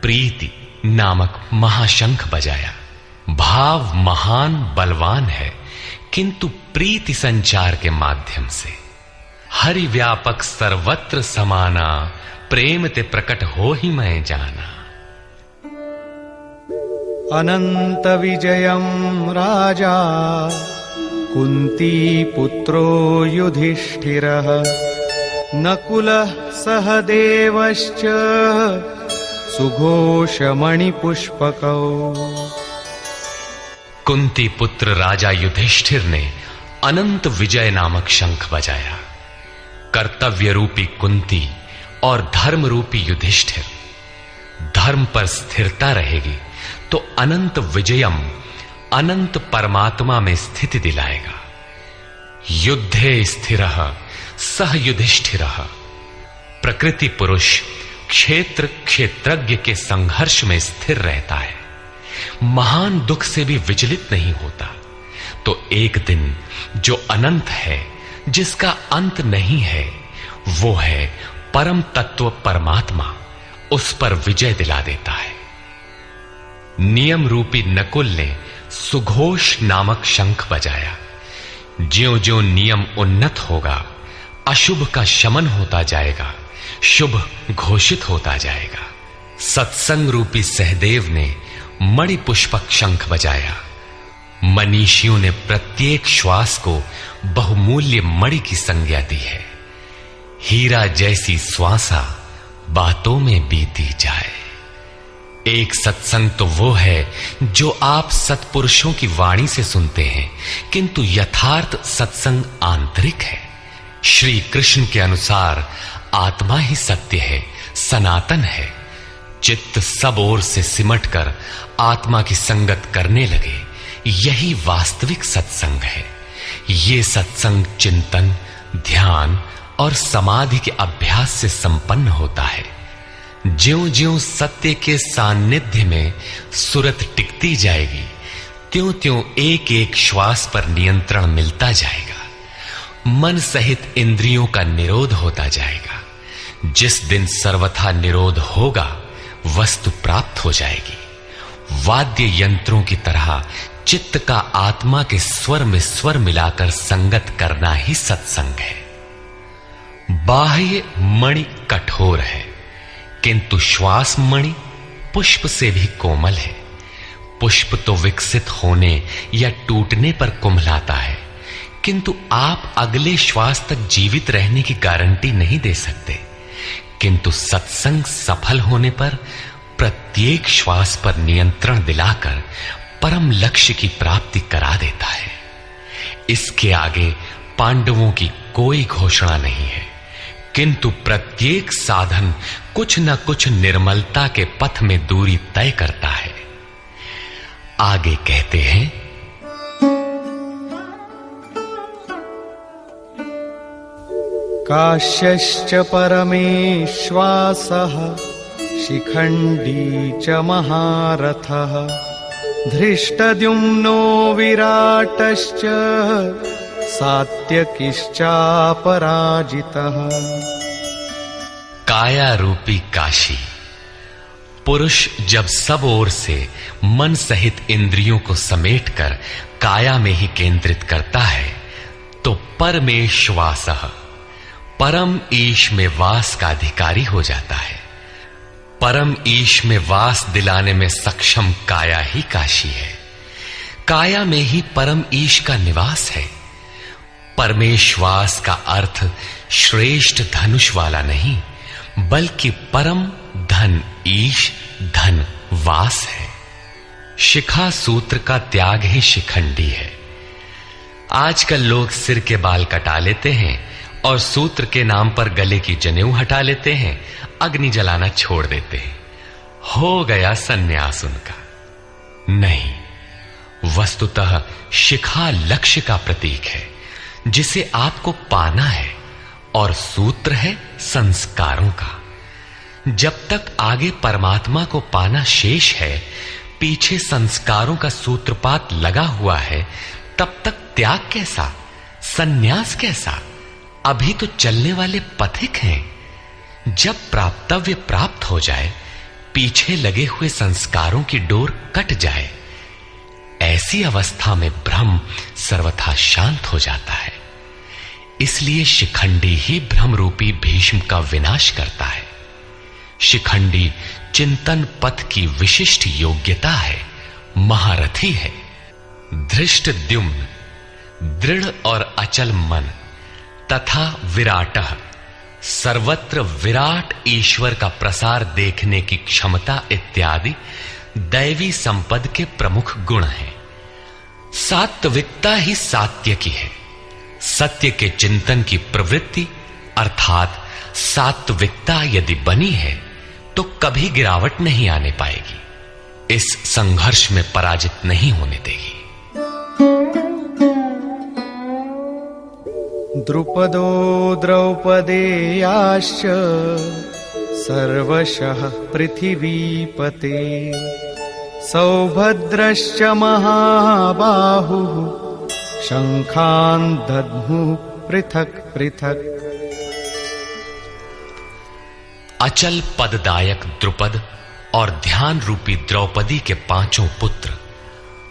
प्रीति नामक महाशंख बजाया। भाव महान बलवान है, किंतु प्रीति संचार के माध्यम से। हरि व्यापक सर्वत्र समाना, प्रेम ते प्रकट हो ही मैं जाना। अनंत विजयम राजा कुंती पुत्रो युधिष्ठिरः, नकुलः सहदेवश्च सुघोषमणिपुष्पकौ। कुंती पुत्र राजा युधिष्ठिर ने अनंत विजय नामक शंख बजाया। कर्तव्य रूपी कुंती और धर्म रूपी युधिष्ठिर। धर्म पर स्थिरता रहेगी तो अनंत विजयम अनंत परमात्मा में स्थिति दिलाएगा। युद्धे स्थिरः सह युधिष्ठिरः। प्रकृति पुरुष क्षेत्र क्षेत्रज्ञ के संघर्ष में स्थिर रहता है, महान दुख से भी विचलित नहीं होता। तो एक दिन जो अनंत है, जिसका अंत नहीं है, वो है परम तत्व परमात्मा, उस पर विजय दिला देता है। नियम रूपी नकुल ने सुघोष नामक शंख बजाया। ज्यों ज्यों नियम उन्नत होगा, अशुभ का शमन होता जाएगा, शुभ घोषित होता जाएगा। सत्संग रूपी सहदेव ने मणिपुष्पक शंख बजाया। मनीषियों ने प्रत्येक श्वास को बहुमूल्य मणि की संज्ञा दी है। हीरा जैसी श्वासा बातों में बीती जाए। एक सत्संग तो वो है जो आप सत्पुरुषों की वाणी से सुनते हैं, किंतु यथार्थ सत्संग आंतरिक है। श्री कृष्ण के अनुसार आत्मा ही सत्य है, सनातन है। चित्त सब ओर से सिमटकर आत्मा की संगत करने लगे, यही वास्तविक सत्संग है। ये सत्संग चिंतन, ध्यान और समाधि के अभ्यास से संपन्न होता है। ज्यों-ज्यों सत्य के सान्निध्य में सुरत टिकती जाएगी, त्यों-त्यों एक एक श्वास पर नियंत्रण मिलता जाएगा। मन सहित इंद्रियों का निरोध होता जाएगा। जिस दिन सर्वथा निरोध होगा, वस्तु प्राप्त हो जाएगी। वाद्य यंत्रों की तरह चित्त का आत्मा के स्वर में स्वर मिलाकर संगत करना ही सत्संग है। बाह्य मणि कठोर है, किंतु श्वास मणि पुष्प से भी कोमल है। पुष्प तो विकसित होने या टूटने पर कुम्हलाता है, किंतु आप अगले श्वास तक जीवित रहने की गारंटी नहीं दे सकते। किंतु सत्संग सफल होने पर प्रत्येक श्वास पर नियंत्रण दिलाकर परम लक्ष्य की प्राप्ति करा देता है। इसके आगे पांडवों की कोई घोषणा नहीं है, किंतु प्रत्येक साधन कुछ न कुछ निर्मलता के पथ में दूरी तय करता है। आगे कहते हैं, काश्यश्च परमेश्वासः शिखण्डी च महारथः धृष्टद्युम्नो विराटश्च सात्यकिश्चापराजितः। काया रूपी काशी। पुरुष जब सब ओर से मन सहित इंद्रियों को समेटकर काया में ही केंद्रित करता है तो परमेश्वासः परम ईश में वास का अधिकारी हो जाता है। परम ईश में वास दिलाने में सक्षम काया ही काशी है। काया में ही परम ईश का निवास है। परमेश्वास का अर्थ श्रेष्ठ धनुष वाला नहीं, बल्कि परम धन ईश धन वास है। शिखा सूत्र का त्याग ही शिखंडी है। आजकल लोग सिर के बाल कटा लेते हैं और सूत्र के नाम पर गले की जनेऊ हटा लेते हैं, अग्नि जलाना छोड़ देते हैं। हो गया सन्यास उनका। नहीं, वस्तुतः शिखा लक्ष्य का प्रतीक है जिसे आपको पाना है, और सूत्र है संस्कारों का। जब तक आगे परमात्मा को पाना शेष है, पीछे संस्कारों का सूत्रपात लगा हुआ है, तब तक त्याग कैसा, सन्यास कैसा? अभी तो चलने वाले पथिक हैं। जब प्राप्तव्य प्राप्त हो जाए, पीछे लगे हुए संस्कारों की डोर कट जाए, ऐसी अवस्था में ब्रह्म सर्वथा शांत हो जाता है। इसलिए शिखंडी ही ब्रह्म रूपी भीष्म का विनाश करता है। शिखंडी चिंतन पथ की विशिष्ट योग्यता है, महारथी है। धृष्टद्युम्न दृढ़ और अचल मन तथा विराटः सर्वत्र विराट ईश्वर का प्रसार देखने की क्षमता इत्यादि दैवी संपद के प्रमुख गुण हैं। सात्विकता ही सात्य की है। सत्य के चिंतन की प्रवृत्ति अर्थात सात्विकता यदि बनी है तो कभी गिरावट नहीं आने पाएगी, इस संघर्ष में पराजित नहीं होने देगी। द्रुपदो द्रौपदेयाश्च सर्वशः पृथिवीपते सौभद्रश्च महाबाहुः शंखान् दद्मुः पृथक् पृथक्। अचल पददायक द्रुपद और ध्यान रूपी द्रौपदी के पांचों पुत्र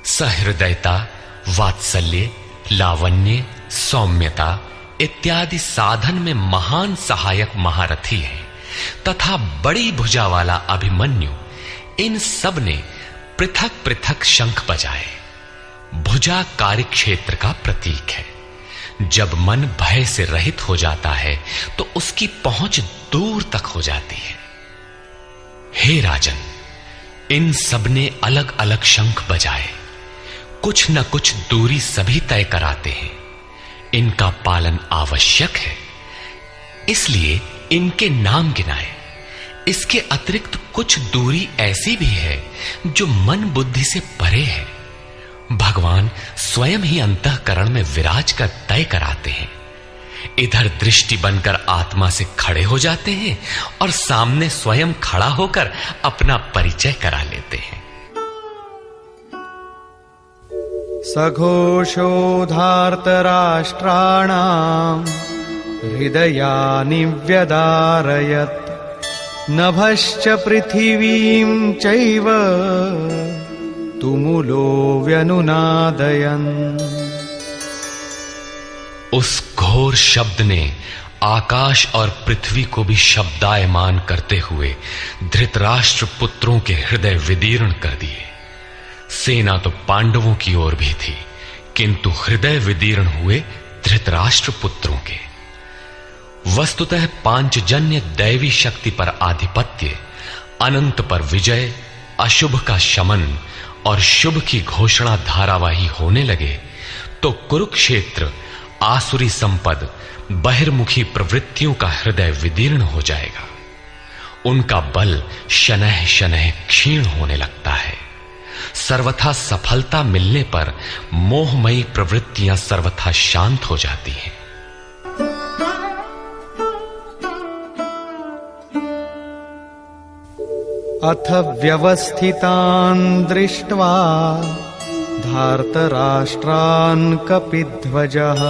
सहृदयता, वात्सल्य, लावण्य, सौम्यता इत्यादि साधन में महान सहायक महारथी हैं तथा बड़ी भुजा वाला अभिमन्यु, इन सब ने पृथक पृथक शंख बजाए। भुजा कार्यक्षेत्र का प्रतीक है। जब मन भय से रहित हो जाता है तो उसकी पहुंच दूर तक हो जाती है। हे राजन, इन सब ने अलग अलग शंख बजाए। कुछ न कुछ दूरी सभी तय कराते हैं। इनका पालन आवश्यक है, इसलिए इनके नाम गिनाए। इसके अतिरिक्त कुछ दूरी ऐसी भी है जो मन बुद्धि से परे है। भगवान स्वयं ही अंतःकरण में विराज कर तय कराते हैं। इधर दृष्टि बनकर आत्मा से खड़े हो जाते हैं और सामने स्वयं खड़ा होकर अपना परिचय करा लेते हैं। सघोषोधार्तराष्ट्राणाम् हृदयानि व्यदारयत् नभश्च पृथिवीं चैव तुमुलो व्यनुनादयन्। उस घोर शब्द ने आकाश और पृथ्वी को भी शब्दायमान करते हुए धृतराष्ट्र पुत्रों के हृदय विदीर्ण कर दिए। सेना तो पांडवों की ओर भी थी, किंतु हृदय विदीर्ण हुए धृतराष्ट्र पुत्रों के। वस्तुतः पांचजन्य दैवी शक्ति पर आधिपत्य अनंत पर विजय, अशुभ का शमन और शुभ की घोषणा धारावाही होने लगे तो कुरुक्षेत्र आसुरी संपद, बहिर्मुखी प्रवृत्तियों का हृदय विदीर्ण हो जाएगा। उनका बल शनैः शनैः क्षीण होने लगता है। सर्वथा सफलता मिलने पर मोहमयी प्रवृत्तियां सर्वथा शांत हो जाती हैं। अथ व्यवस्थितान् दृष्ट्वा धार्तराष्ट्रान् कपिध्वजः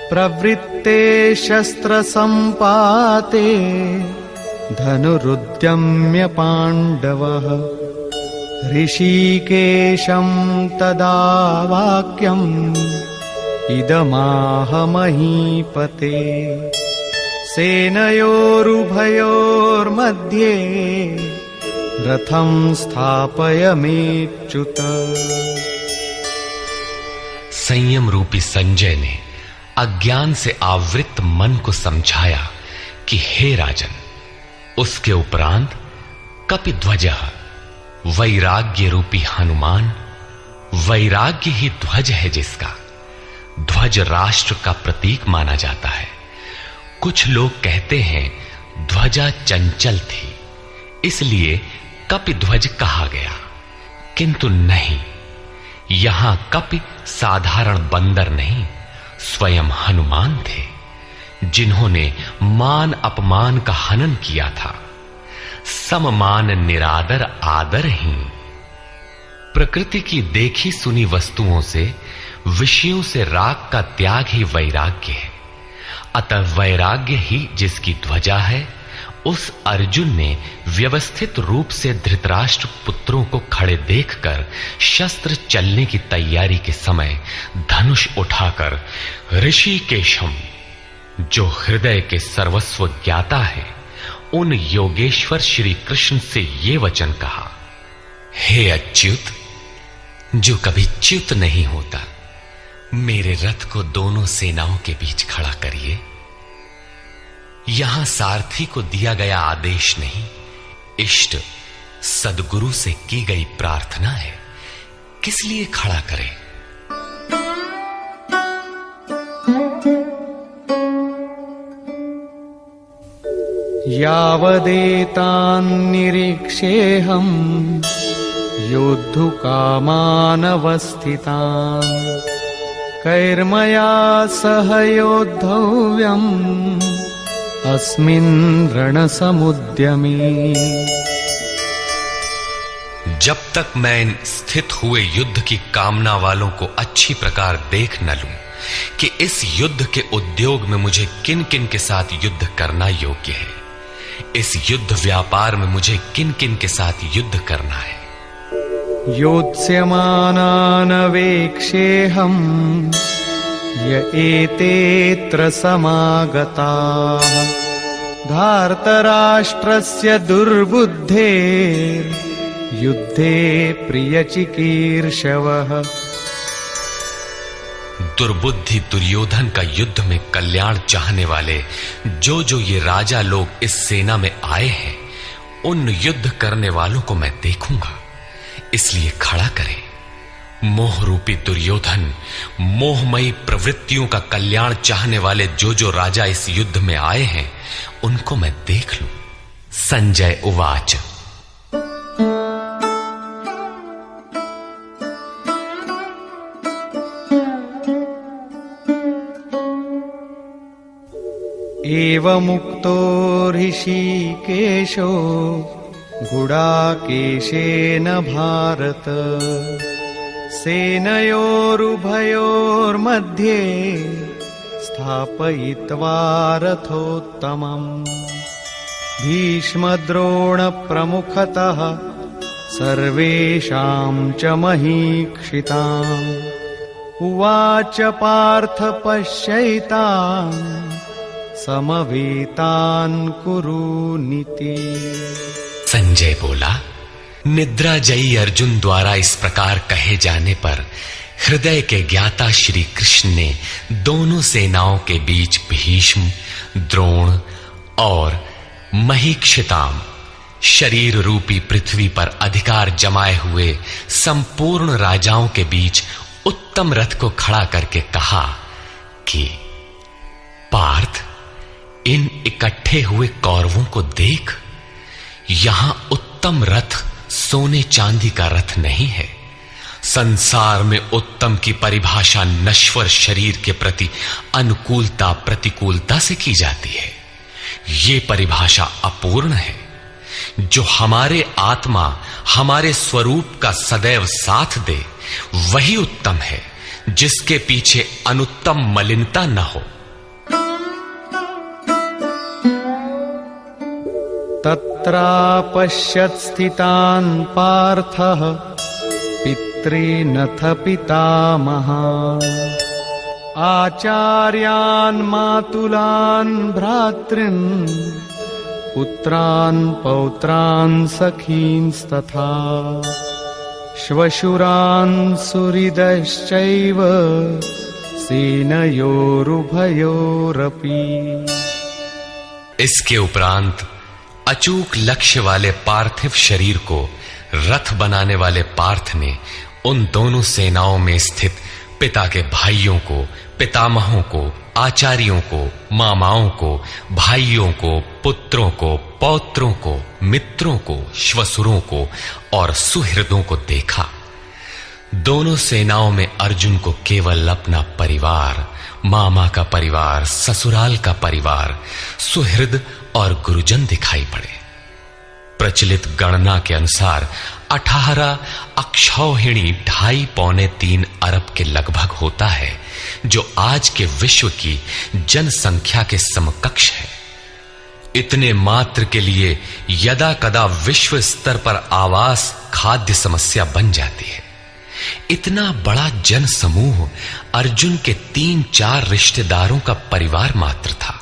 प्रवृत्ते शस्त्रसम्पाते धनुरुद्यम्य पाण्डवः ऋषिकेशं तदा वाक्यम् इदमाह महीपते सेनयोरुभयोर्मध्ये रथं स्थापयमेच्युत। संयम रूपी संजय ने अज्ञान से आवृत मन को समझाया कि हे राजन, उसके उपरांत कपिध्वजः वैराग्य रूपी हनुमान, वैराग्य ही ध्वज है जिसका, ध्वज राष्ट्र का प्रतीक माना जाता है। कुछ लोग कहते हैं ध्वजा चंचल थी, इसलिए कपिध्वज कहा गया, किंतु नहीं, यहां कपि साधारण बंदर नहीं, स्वयं हनुमान थे, जिन्होंने मान अपमान का हनन किया था। सममान निरादर आदरहीन। प्रकृति की देखी सुनी वस्तुओं से, विषयों से राग का त्याग ही वैराग्य है। अतः वैराग्य ही जिसकी ध्वजा है, उस अर्जुन ने व्यवस्थित रूप से धृतराष्ट्र पुत्रों को खड़े देखकर शस्त्र चलने की तैयारी के समय धनुष उठाकर ऋषिकेशम, जो हृदय के सर्वस्व ज्ञाता है, उन योगेश्वर श्री कृष्ण से ये वचन कहा, हे अच्युत, जो कभी च्युत नहीं होता, मेरे रथ को दोनों सेनाओं के बीच खड़ा करिए। यहां सारथी को दिया गया आदेश नहीं, इष्ट सदगुरु से की गई प्रार्थना है, किस लिए खड़ा करें? यावदेतान्निरीक्षेऽहम् योद्धुकामानवस्थितान् कैर्मया सह योद्धव्यम् अस्मिन् रणसमुद्यमे। जब तक मैं इन स्थित हुए युद्ध की कामना वालों को अच्छी प्रकार देख न लूं कि इस युद्ध के उद्योग में मुझे किन किन के साथ युद्ध करना योग्य है, इस युद्ध व्यापार में मुझे किन किन के साथ युद्ध करना है। योत्स्यमानानवेक्षेऽहम् य एतेऽत्र समागताः धार्तराष्ट्रस्य दुर्बुद्धेर्युद्धे प्रियचिकीर्षवः। दुर्बुद्धि दुर्योधन का युद्ध में कल्याण चाहने वाले जो जो ये राजा लोग इस सेना में आए हैं, उन युद्ध करने वालों को मैं देखूंगा, इसलिए खड़ा करें। मोह रूपी दुर्योधन, मोहमयी प्रवृत्तियों का कल्याण चाहने वाले जो जो राजा इस युद्ध में आए हैं, उनको मैं देख लूं। संजय उवाच। एवमुक्तो ऋषिकेशो गुडाकेशेन भारत सेनयोरुभयोर्मध्ये स्थापयित्वा रथोत्तमम् भीष्मद्रोणप्रमुखतः सर्वेषां च महीक्षिताम् उवाच पार्थ पश्यैतान् समवेतान् कुरुनीति। संजय बोला, निद्राजयी अर्जुन द्वारा इस प्रकार कहे जाने पर हृदय के ज्ञाता श्री कृष्ण ने दोनों सेनाओं के बीच भीष्म, द्रोण और महीक्षिताम शरीर रूपी पृथ्वी पर अधिकार जमाए हुए संपूर्ण राजाओं के बीच उत्तम रथ को खड़ा करके कहा कि पार्थ, इन इकट्ठे हुए कौरवों को देख, यहां उत्तम रथ सोने चांदी का रथ नहीं है। संसार में उत्तम की परिभाषा नश्वर शरीर के प्रति अनुकूलता प्रतिकूलता से की जाती है। ये परिभाषा अपूर्ण है। जो हमारे आत्मा हमारे स्वरूप का सदैव साथ दे, वही उत्तम है, जिसके पीछे अनुत्तम मलिनता न हो। तत्रापश्यत् स्थितान् पार्थः पितॄनथ पितामहान् आचार्यान् मातुलान् भ्रातॄन् पुत्रान् पौत्रान् सखींस्तथा श्वशुरान् सुहृदश्चैव सेनयोरुभयोरपि। इसके उपरांत अचूक लक्ष्य वाले पार्थिव शरीर को रथ बनाने वाले पार्थ ने उन दोनों सेनाओं में स्थित पिता के भाइयों को, पितामहों को, आचार्यों को, मामाओं को, भाइयों को, पुत्रों को, पौत्रों को, मित्रों को, श्वसुरों को और सुहृदों को देखा। दोनों सेनाओं में अर्जुन को केवल अपना परिवार, मामा का परिवार, ससुराल का परिवार, सुहृद और गुरुजन दिखाई पड़े। प्रचलित गणना के अनुसार 18 अक्षौहिणी 2.5-3 अरब के लगभग होता है, जो आज के विश्व की जनसंख्या के समकक्ष है। इतने मात्र के लिए यदा कदा विश्व स्तर पर आवास खाद्य समस्या बन जाती है। इतना बड़ा जन समूह अर्जुन के 3-4 रिश्तेदारों का परिवार मात्र था।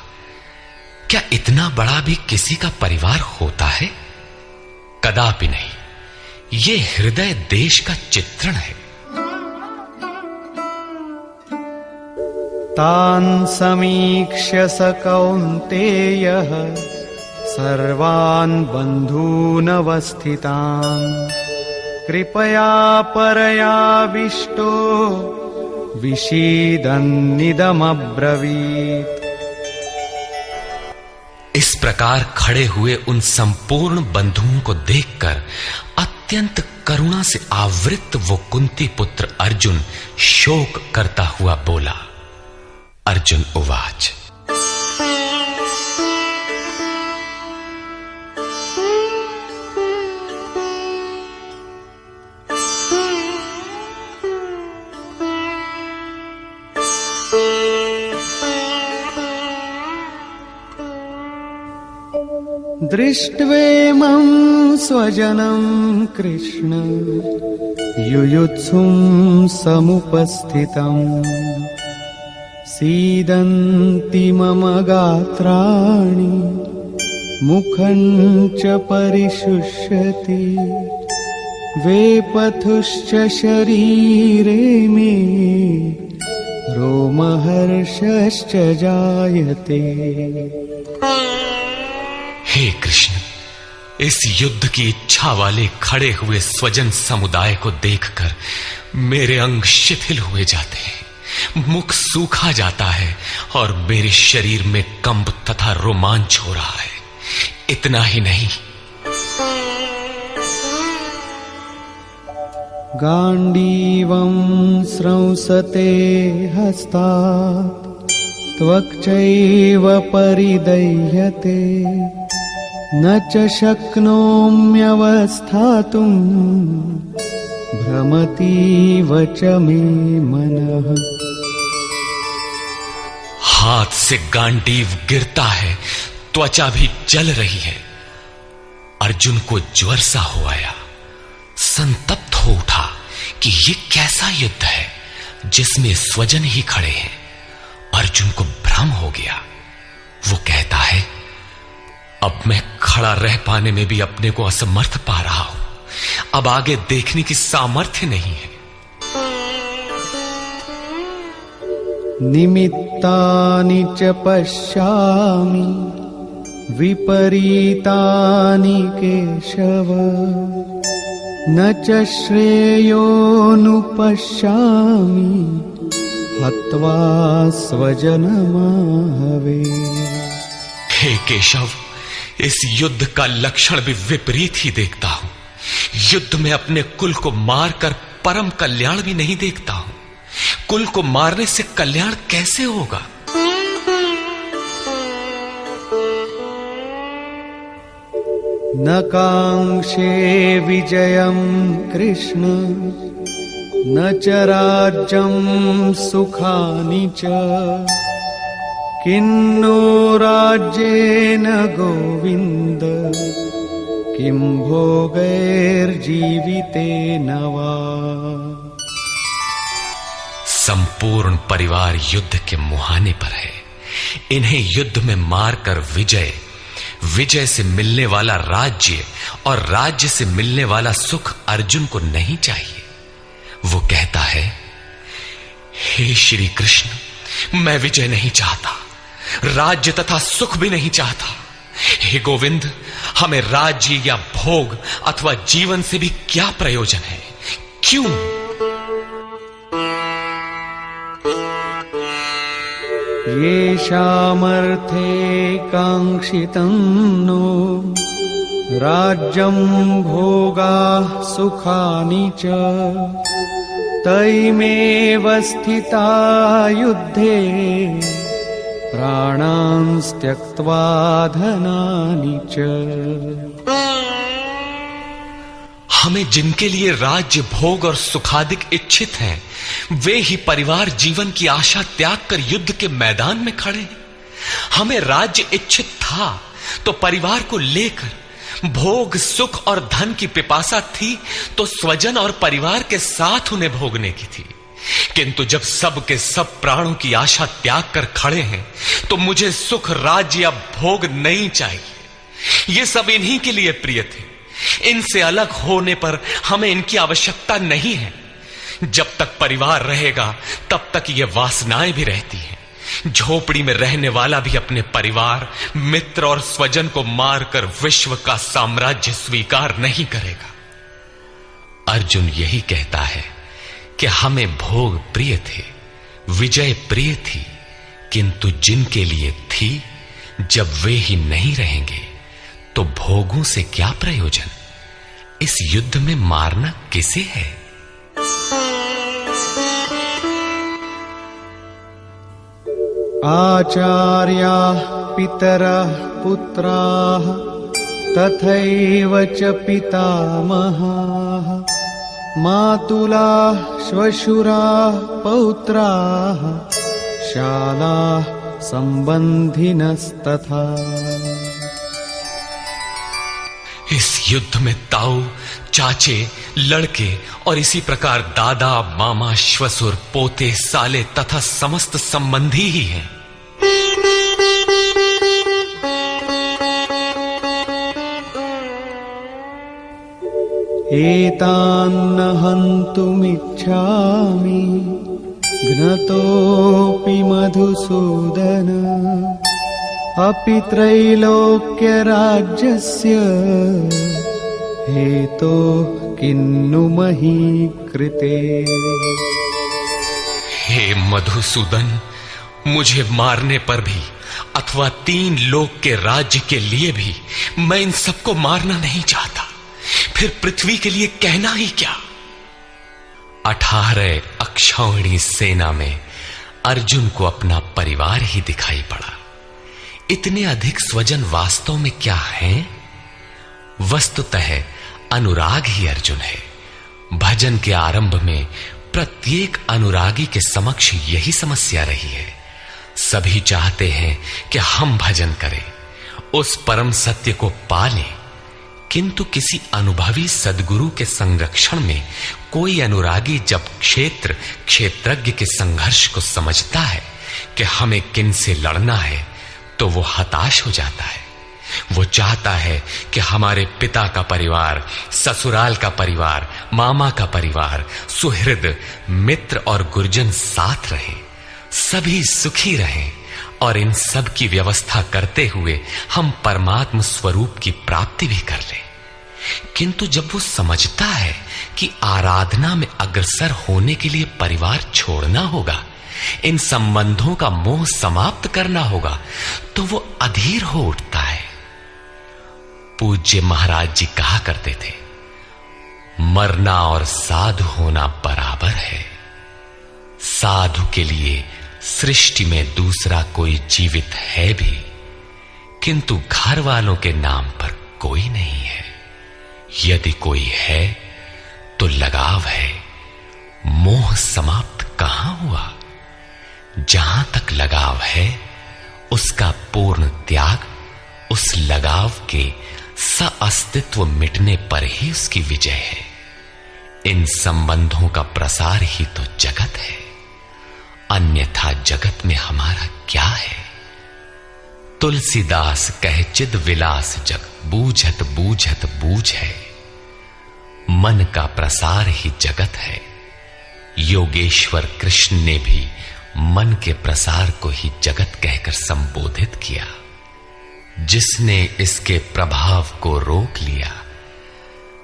क्या इतना बड़ा भी किसी का परिवार होता है? कदापि नहीं। ये हृदय देश का चित्रण है। तान् समीक्ष्य स कौन्तेयः सर्वान् बन्धून् अवस्थितान् कृपया परयाविष्टो विषीदन्निदमब्रवीत्। इस प्रकार खड़े हुए उन संपूर्ण बंधुओं को देखकर अत्यंत करुणा से आवृत वो कुंती पुत्र अर्जुन शोक करता हुआ बोला। अर्जुन उवाच। दृष्ट्वेमं स्वजनं कृष्ण युयुत्सुं समुपस्थितं सीदन्ति मम गात्राणि मुखं च परिशुष्यति वेपथुश्च शरीरे मे रोमहर्षश्च जायते। हे कृष्ण, इस युद्ध की इच्छा वाले खड़े हुए स्वजन समुदाय को देखकर मेरे अंग शिथिल हुए जाते हैं, मुख सूखा जाता है और मेरे शरीर में कंप तथा रोमांच हो रहा है। इतना ही नहीं, गांडीवं स्रंसते हस्तात् त्वक्चैव परिदह्यते न च शक्नोम्यवस्थातुं भ्रमतीव च मे मनः। हाथ से गांडीव गिरता है, त्वचा भी जल रही है। अर्जुन को ज्वर सा हो आया, संतप्त हो उठा कि ये कैसा युद्ध है जिसमें स्वजन ही खड़े हैं। अर्जुन को भ्रम हो गया। वो कहता है, अब मैं खड़ा रह पाने में भी अपने को असमर्थ पा रहा हूं। अब आगे देखने की सामर्थ्य नहीं है। निमित्तानि च पश्यामि विपरीतानि केशव न च श्रेयोनुपश्यामि हत्वा स्वजनमाहवे। हे केशव, इस युद्ध का लक्षण भी विपरीत ही देखता हूं। युद्ध में अपने कुल को मारकर परम कल्याण भी नहीं देखता हूं। कुल को मारने से कल्याण कैसे होगा? न कांक्षे विजयं कृष्ण न च राज्यं सुखानि च किन्नो राज्येन गोविन्द किं भोगैर्जीवितेन वा। संपूर्ण परिवार युद्ध के मुहाने पर है। इन्हें युद्ध में मारकर विजय से मिलने वाला राज्य और राज्य से मिलने वाला सुख अर्जुन को नहीं चाहिए। वो कहता है, हे श्री कृष्ण, मैं विजय नहीं चाहता, राज्य तथा सुख भी नहीं चाहता। हे गोविंद, हमें राज्य या भोग अथवा जीवन से भी क्या प्रयोजन है? क्यों? येषामर्थे कांक्षितं नो राज्यं भोगाः सुखानि च तैमेव स्थिता युद्धे प्राणान् त्यक्त्वा धनानि च। हमें जिनके लिए राज्य भोग और सुखादिक इच्छित हैं, वे ही परिवार जीवन की आशा त्याग कर युद्ध के मैदान में खड़े हैं। हमें राज्य इच्छित था तो परिवार को लेकर भोग सुख और धन की पिपासा थी तो स्वजन और परिवार के साथ उन्हें भोगने की थी। किंतु जब सब के सब प्राणों की आशा त्याग कर खड़े हैं तो मुझे सुख राज्य या भोग नहीं चाहिए। ये सब इन्हीं के लिए प्रिय थे। इनसे अलग होने पर हमें इनकी आवश्यकता नहीं है। जब तक परिवार रहेगा तब तक ये वासनाएं भी रहती हैं। झोपड़ी में रहने वाला भी अपने परिवार, मित्र और स्वजन को मारकर विश्व का साम्राज्य स्वीकार नहीं करेगा। अर्जुन यही कहता है कि हमें भोग प्रिय थे, विजय प्रिय थी, किंतु जिनके लिए थी, जब वे ही नहीं रहेंगे तो भोगों से क्या प्रयोजन? इस युद्ध में मारना किसे है? आचार्याः पितरः पुत्राः तथैव च पितामहाः मातुलाः श्वशुराः पौत्राः शालाः संबंधिनस्तथा। इस युद्ध में ताऊ, चाचे, लड़के और इसी प्रकार दादा, मामा, श्वसुर, पोते, साले तथा समस्त संबंधी ही हैं। एतान्न हन्तुमिच्छामि घ्नतोऽपि मधुसूदन अपि त्रैलोक्यराज्यस्य हेतोः किन्नु मही कृते। हे मधुसूदन, मुझे मारने पर भी अथवा 3 लोक के राज्य के लिए भी मैं इन सबको मारना नहीं चाहता। फिर पृथ्वी के लिए कहना ही क्या? 18 अक्षौहिणी सेना में अर्जुन को अपना परिवार ही दिखाई पड़ा। इतने अधिक स्वजन वास्तव में क्या हैं? वस्तुतः अनुराग ही अर्जुन है। भजन के आरंभ में प्रत्येक अनुरागी के समक्ष यही समस्या रही है। सभी चाहते हैं कि हम भजन करें, उस परम सत्य को पालें, किंतु किसी अनुभवी सद्गुरु के संरक्षण में कोई अनुरागी जब क्षेत्रज्ञ के संघर्ष को समझता है कि हमें किन से लड़ना है, तो वो हताश हो जाता है। वो चाहता है कि हमारे पिता का परिवार, ससुराल का परिवार, मामा का परिवार, सुहृद, मित्र और गुरजन साथ रहे, सभी सुखी रहें और इन सब की व्यवस्था करते हुए हम परमात्म स्वरूप की प्राप्ति भी कर लें। किंतु जब वो समझता है कि आराधना में अग्रसर होने के लिए परिवार छोड़ना होगा, इन संबंधों का मोह समाप्त करना होगा, तो वो अधीर हो उठता है। पूज्य महाराज जी कहा करते थे, मरना और साधु होना बराबर है। साधु के लिए सृष्टि में दूसरा कोई जीवित है भी, किंतु घर वालों के नाम पर कोई नहीं है। यदि कोई है तो लगाव है, मोह समाप्त कहां हुआ? जहां तक लगाव है उसका पूर्ण त्याग, उस लगाव के सअस्तित्व मिटने पर ही उसकी विजय है। इन संबंधों का प्रसार ही तो जगत है, अन्यथा जगत में हमारा क्या है? तुलसीदास कहे चिद विलास जग, बूझत बूझत बूझ है। मन का प्रसार ही जगत है। योगेश्वर कृष्ण ने भी मन के प्रसार को ही जगत कहकर संबोधित किया। जिसने इसके प्रभाव को रोक लिया,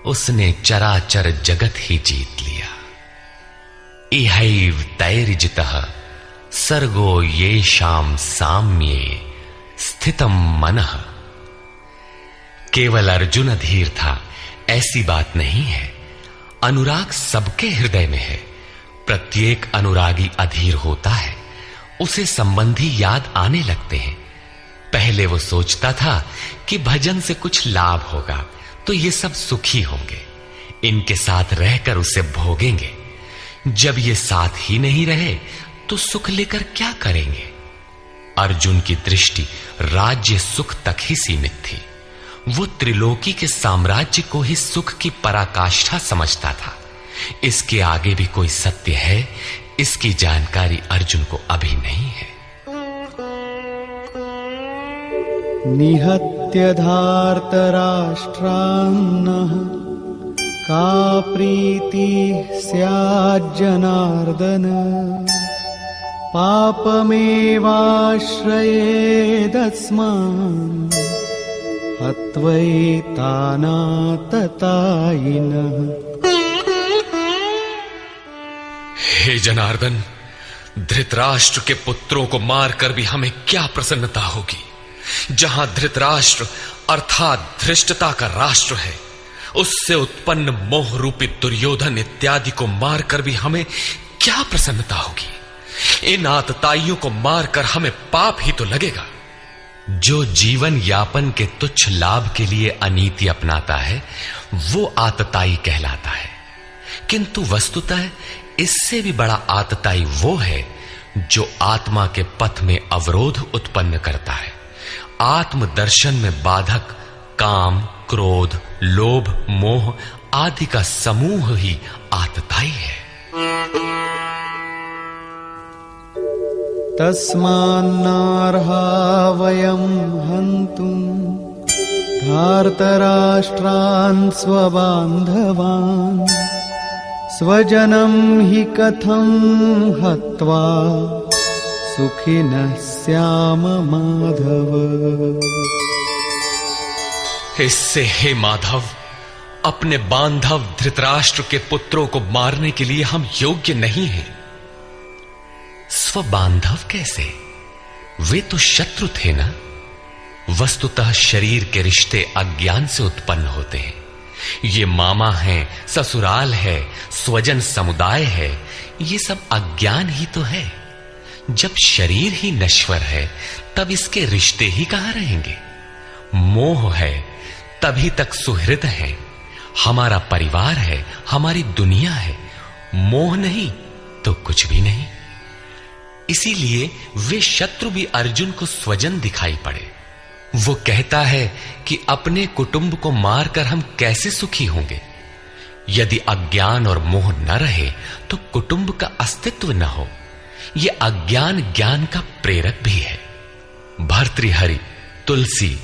उसने चराचर जगत ही जीत लिया। इहैव तैर्जितः सर्गो येषां साम्ये स्थितम मनः। केवल अर्जुन अधीर था ऐसी बात नहीं है। अनुराग सबके हृदय में है। प्रत्येक अनुरागी अधीर होता है, उसे संबंधी याद आने लगते हैं। पहले वो सोचता था कि भजन से कुछ लाभ होगा तो ये सब सुखी होंगे, इनके साथ रहकर उसे भोगेंगे। जब ये साथ ही नहीं रहे तो सुख लेकर क्या करेंगे? अर्जुन की दृष्टि राज्य सुख तक ही सीमित थी। वो त्रिलोकी के साम्राज्य को ही सुख की पराकाष्ठा समझता था। इसके आगे भी कोई सत्य है, इसकी जानकारी अर्जुन को अभी नहीं है। निहत्य धार्तराष्ट्रान्नः का प्रीति स्याज्जनार्दन। पापमेवाश्रयेदस्मान् हत्वैतानाततायिनः। हे जनार्दन, धृतराष्ट्र के पुत्रों को मारकर भी हमें क्या प्रसन्नता होगी? जहां धृतराष्ट्र अर्थात धृष्टता का राष्ट्र है, उससे उत्पन्न मोह रूपी दुर्योधन इत्यादि को मारकर भी हमें क्या प्रसन्नता होगी? इन आतताइयों को मारकर हमें पाप ही तो लगेगा। जो जीवन यापन के तुच्छ लाभ के लिए अनीति अपनाता है वो आतताई कहलाता है, किंतु वस्तुतः इससे भी बड़ा आतताई वो है जो आत्मा के पथ में अवरोध उत्पन्न करता है। आत्मदर्शन में बाधक काम, क्रोध, लोभ, मोह आदि का समूह ही आतताई है। तस्मान्नार्हा वयं हन्तुं धार्तराष्ट्रान् स्वबान्धवान्। स्वजनं हि कथं हत्वा सुखिनः स्याम माधव। इससे हे माधव, अपने बांधव धृतराष्ट्र के पुत्रों को मारने के लिए हम योग्य नहीं हैं। स्वबांधव कैसे? वे तो शत्रु थे ना। वस्तुतः शरीर के रिश्ते अज्ञान से उत्पन्न होते हैं। ये मामा है, ससुराल है, स्वजन समुदाय है, ये सब अज्ञान ही तो है। जब शरीर ही नश्वर है तब इसके रिश्ते ही कहां रहेंगे? मोह है तभी तक सुहृद है, हमारा परिवार है, हमारी दुनिया है। मोह नहीं तो कुछ भी नहीं। इसीलिए वे शत्रु भी अर्जुन को स्वजन दिखाई पड़े। वो कहता है कि अपने कुटुंब को मारकर हम कैसे सुखी होंगे? यदि अज्ञान और मोह न रहे तो कुटुंब का अस्तित्व न हो। यह अज्ञान ज्ञान का प्रेरक भी है। भर्तृहरि, तुलसी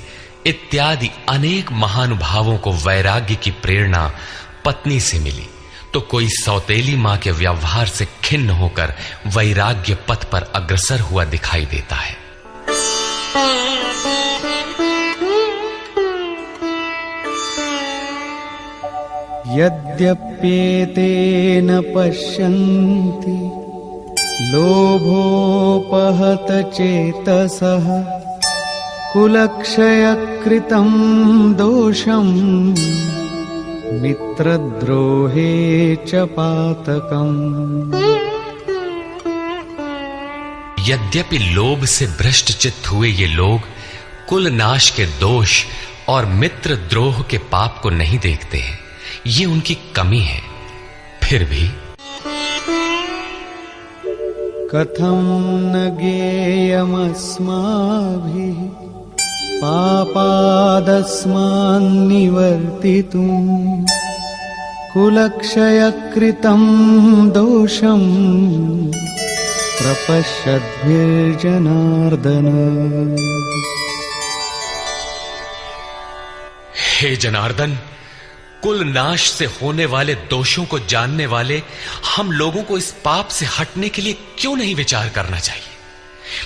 इत्यादि अनेक महानुभावों को वैराग्य की प्रेरणा पत्नी से मिली, तो कोई सौतेली मां के व्यवहार से खिन्न होकर वैराग्य पथ पर अग्रसर हुआ दिखाई देता है। यद्यप्येतेन पश्यन्ति लोभोपहत चेतसः कुलक्षयकृतं दोषं मित्रद्रोहे च पातकम्। यद्यपि लोभ से भ्रष्ट चित्त हुए ये लोग कुल नाश के दोष और मित्र द्रोह के पाप को नहीं देखते हैं, ये उनकी कमी है। फिर भी कथं न ज्ञेयमस्माभिः पापादस्मान्निवर्तितुं कुलक्षयकृतं दोषं प्रपश्यद्भिर्जनार्दन। हे जनार्दन, कुल नाश से होने वाले दोषों को जानने वाले हम लोगों को इस पाप से हटने के लिए क्यों नहीं विचार करना चाहिए?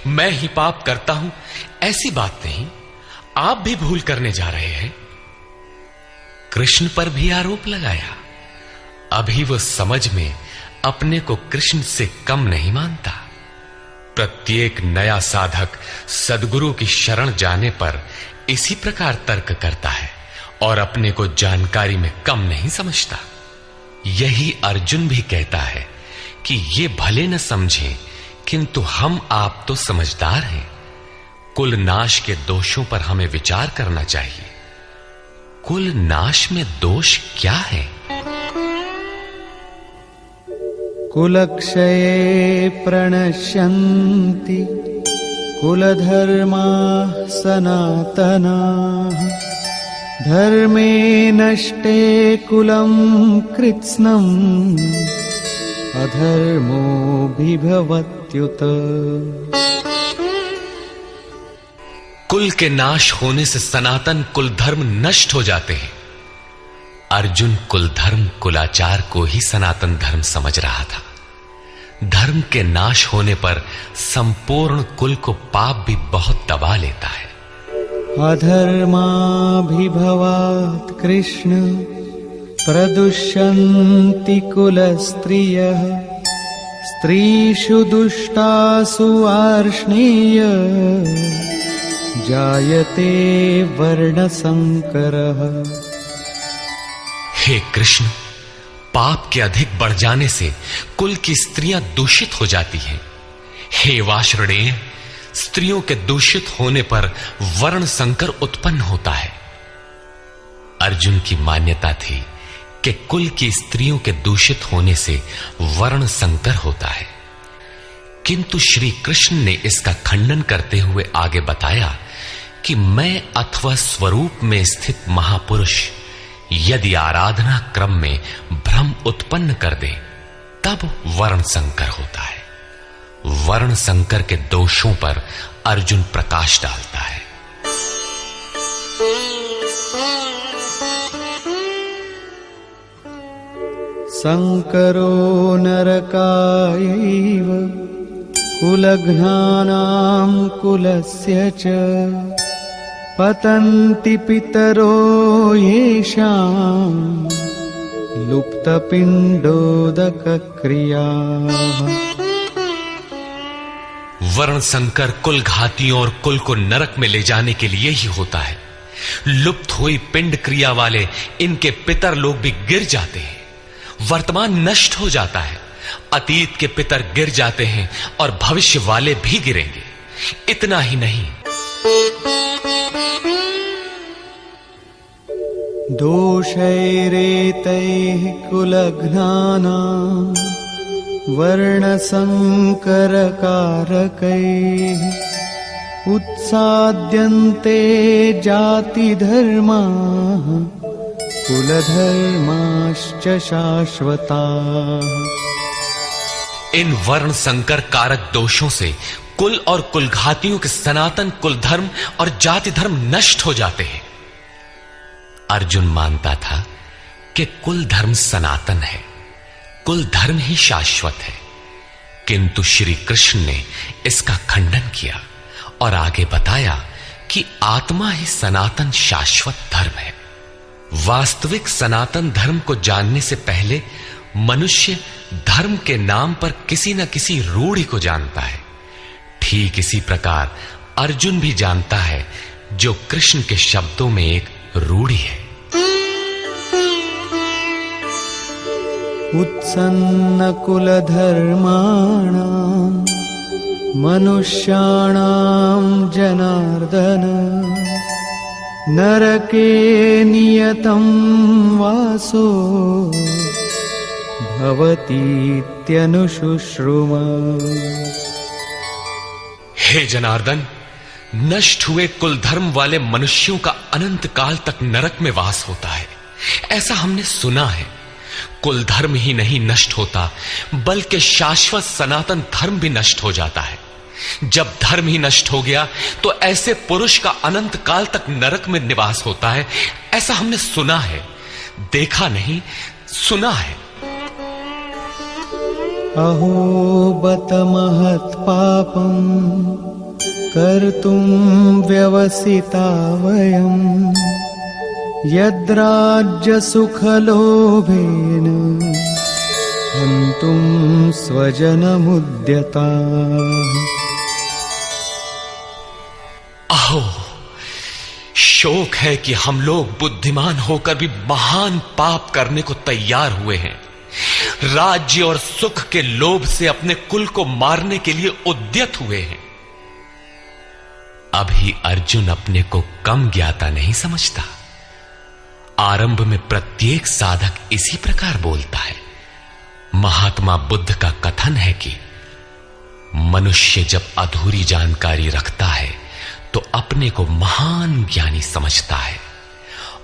मैं ही पाप करता हूं ऐसी बात नहीं, आप भी भूल करने जा रहे हैं। कृष्ण पर भी आरोप लगाया। अभी वो समझ में अपने को कृष्ण से कम नहीं मानता। प्रत्येक नया साधक सद्गुरु की शरण जाने पर इसी प्रकार तर्क करता है और अपने को जानकारी में कम नहीं समझता। यही अर्जुन भी कहता है कि ये भले न समझें, किंतु हम आप तो समझदार हैं। कुल नाश के दोषों पर हमें विचार करना चाहिए। कुल नाश में दोष क्या है? कुलक्षये प्रणश्यन्ति कुलधर्माः सनातनाः धर्मे नष्टे कुलं कृत्स्नम् अधर्मोऽभिभवत्युत। कुल के नाश होने से सनातन कुल धर्म नष्ट हो जाते हैं। अर्जुन कुल धर्म कुलाचार को ही सनातन धर्म समझ रहा था। धर्म के नाश होने पर संपूर्ण कुल को पाप भी बहुत दबा लेता है। अधर्माभिभवात् कृष्ण प्रदुष्यन्ति कुलस्त्रियः स्त्रीषु दुष्टासु आर्ष्णेय जायते वर्णसंकरः। हे कृष्ण, पाप के अधिक बढ़ जाने से कुल की स्त्रियां दूषित हो जाती हैं। हे वार्ष्णेय, स्त्रियों के दूषित होने पर वर्ण संकर उत्पन्न होता है। अर्जुन की मान्यता थी कि कुल की स्त्रियों के दूषित होने से वर्ण संकर होता है, किंतु श्री कृष्ण ने इसका खंडन करते हुए आगे बताया कि मैं अथवा स्वरूप में स्थित महापुरुष यदि आराधना क्रम में भ्रम उत्पन्न कर दे तब वर्ण संकर होता है। वर्ण संकर के दोषों पर अर्जुन प्रकाश डालता है। संकरो नरकायैव कुलघ्नानां कुलस्य च पतन्ति पितरो येषां लुप्तपिण्डोदकक्रियाः। वर्ण संकर कुल घातियों और कुल को नरक में ले जाने के लिए ही होता है। लुप्त हुई पिंड क्रिया वाले इनके पितर लोग भी गिर जाते हैं। वर्तमान नष्ट हो जाता है, अतीत के पितर गिर जाते हैं और भविष्य वाले भी गिरेंगे। इतना ही नहीं, दोषैरेतैः कुलघ्नानां वर्णसंकरकारकैः उत्साद्यन्ते जातिधर्माः कुलधर्माश्च शाश्वताः। इन वर्ण संकर कारक दोषों से कुल और कुलघातियों के सनातन कुल धर्म और जाति धर्म नष्ट हो जाते हैं। अर्जुन मानता था कि कुल धर्म सनातन है, कुल धर्म ही शाश्वत है, किंतु श्री कृष्ण ने इसका खंडन किया और आगे बताया कि आत्मा ही सनातन शाश्वत धर्म है। वास्तविक सनातन धर्म को जानने से पहले मनुष्य धर्म के नाम पर किसी न किसी रूढ़ि को जानता है। ठीक इसी प्रकार अर्जुन भी जानता है, जो कृष्ण के शब्दों में एक रूढ़ि है। उत्सन्न कुल धर्माणां मनुष्याणां जनार्दन नरके नियतं वासो भवतीत्यनुशुश्रुमा। हे जनार्दन, नष्ट हुए कुल धर्म वाले मनुष्यों का अनंत काल तक नरक में वास होता है, ऐसा हमने सुना है। कुल धर्म ही नहीं नष्ट होता, बल्कि शाश्वत सनातन धर्म भी नष्ट हो जाता है। जब धर्म ही नष्ट हो गया तो ऐसे पुरुष का अनंत काल तक नरक में निवास होता है, ऐसा हमने सुना है, देखा नहीं, सुना है। अहो बत महत् पापं कर्तुं व्यवसिता वयम् यद्राज्य सुखलोभेन हन्तुं स्वजनमुद्यताः। अहो, शोक है कि हम लोग बुद्धिमान होकर भी महान पाप करने को तैयार हुए हैं। राज्य और सुख के लोभ से अपने कुल को मारने के लिए उद्यत हुए हैं। अभी अर्जुन अपने को कम ज्ञाता नहीं समझता। आरंभ में प्रत्येक साधक इसी प्रकार बोलता है। महात्मा बुद्ध का कथन है कि मनुष्य जब अधूरी जानकारी रखता है तो अपने को महान ज्ञानी समझता है,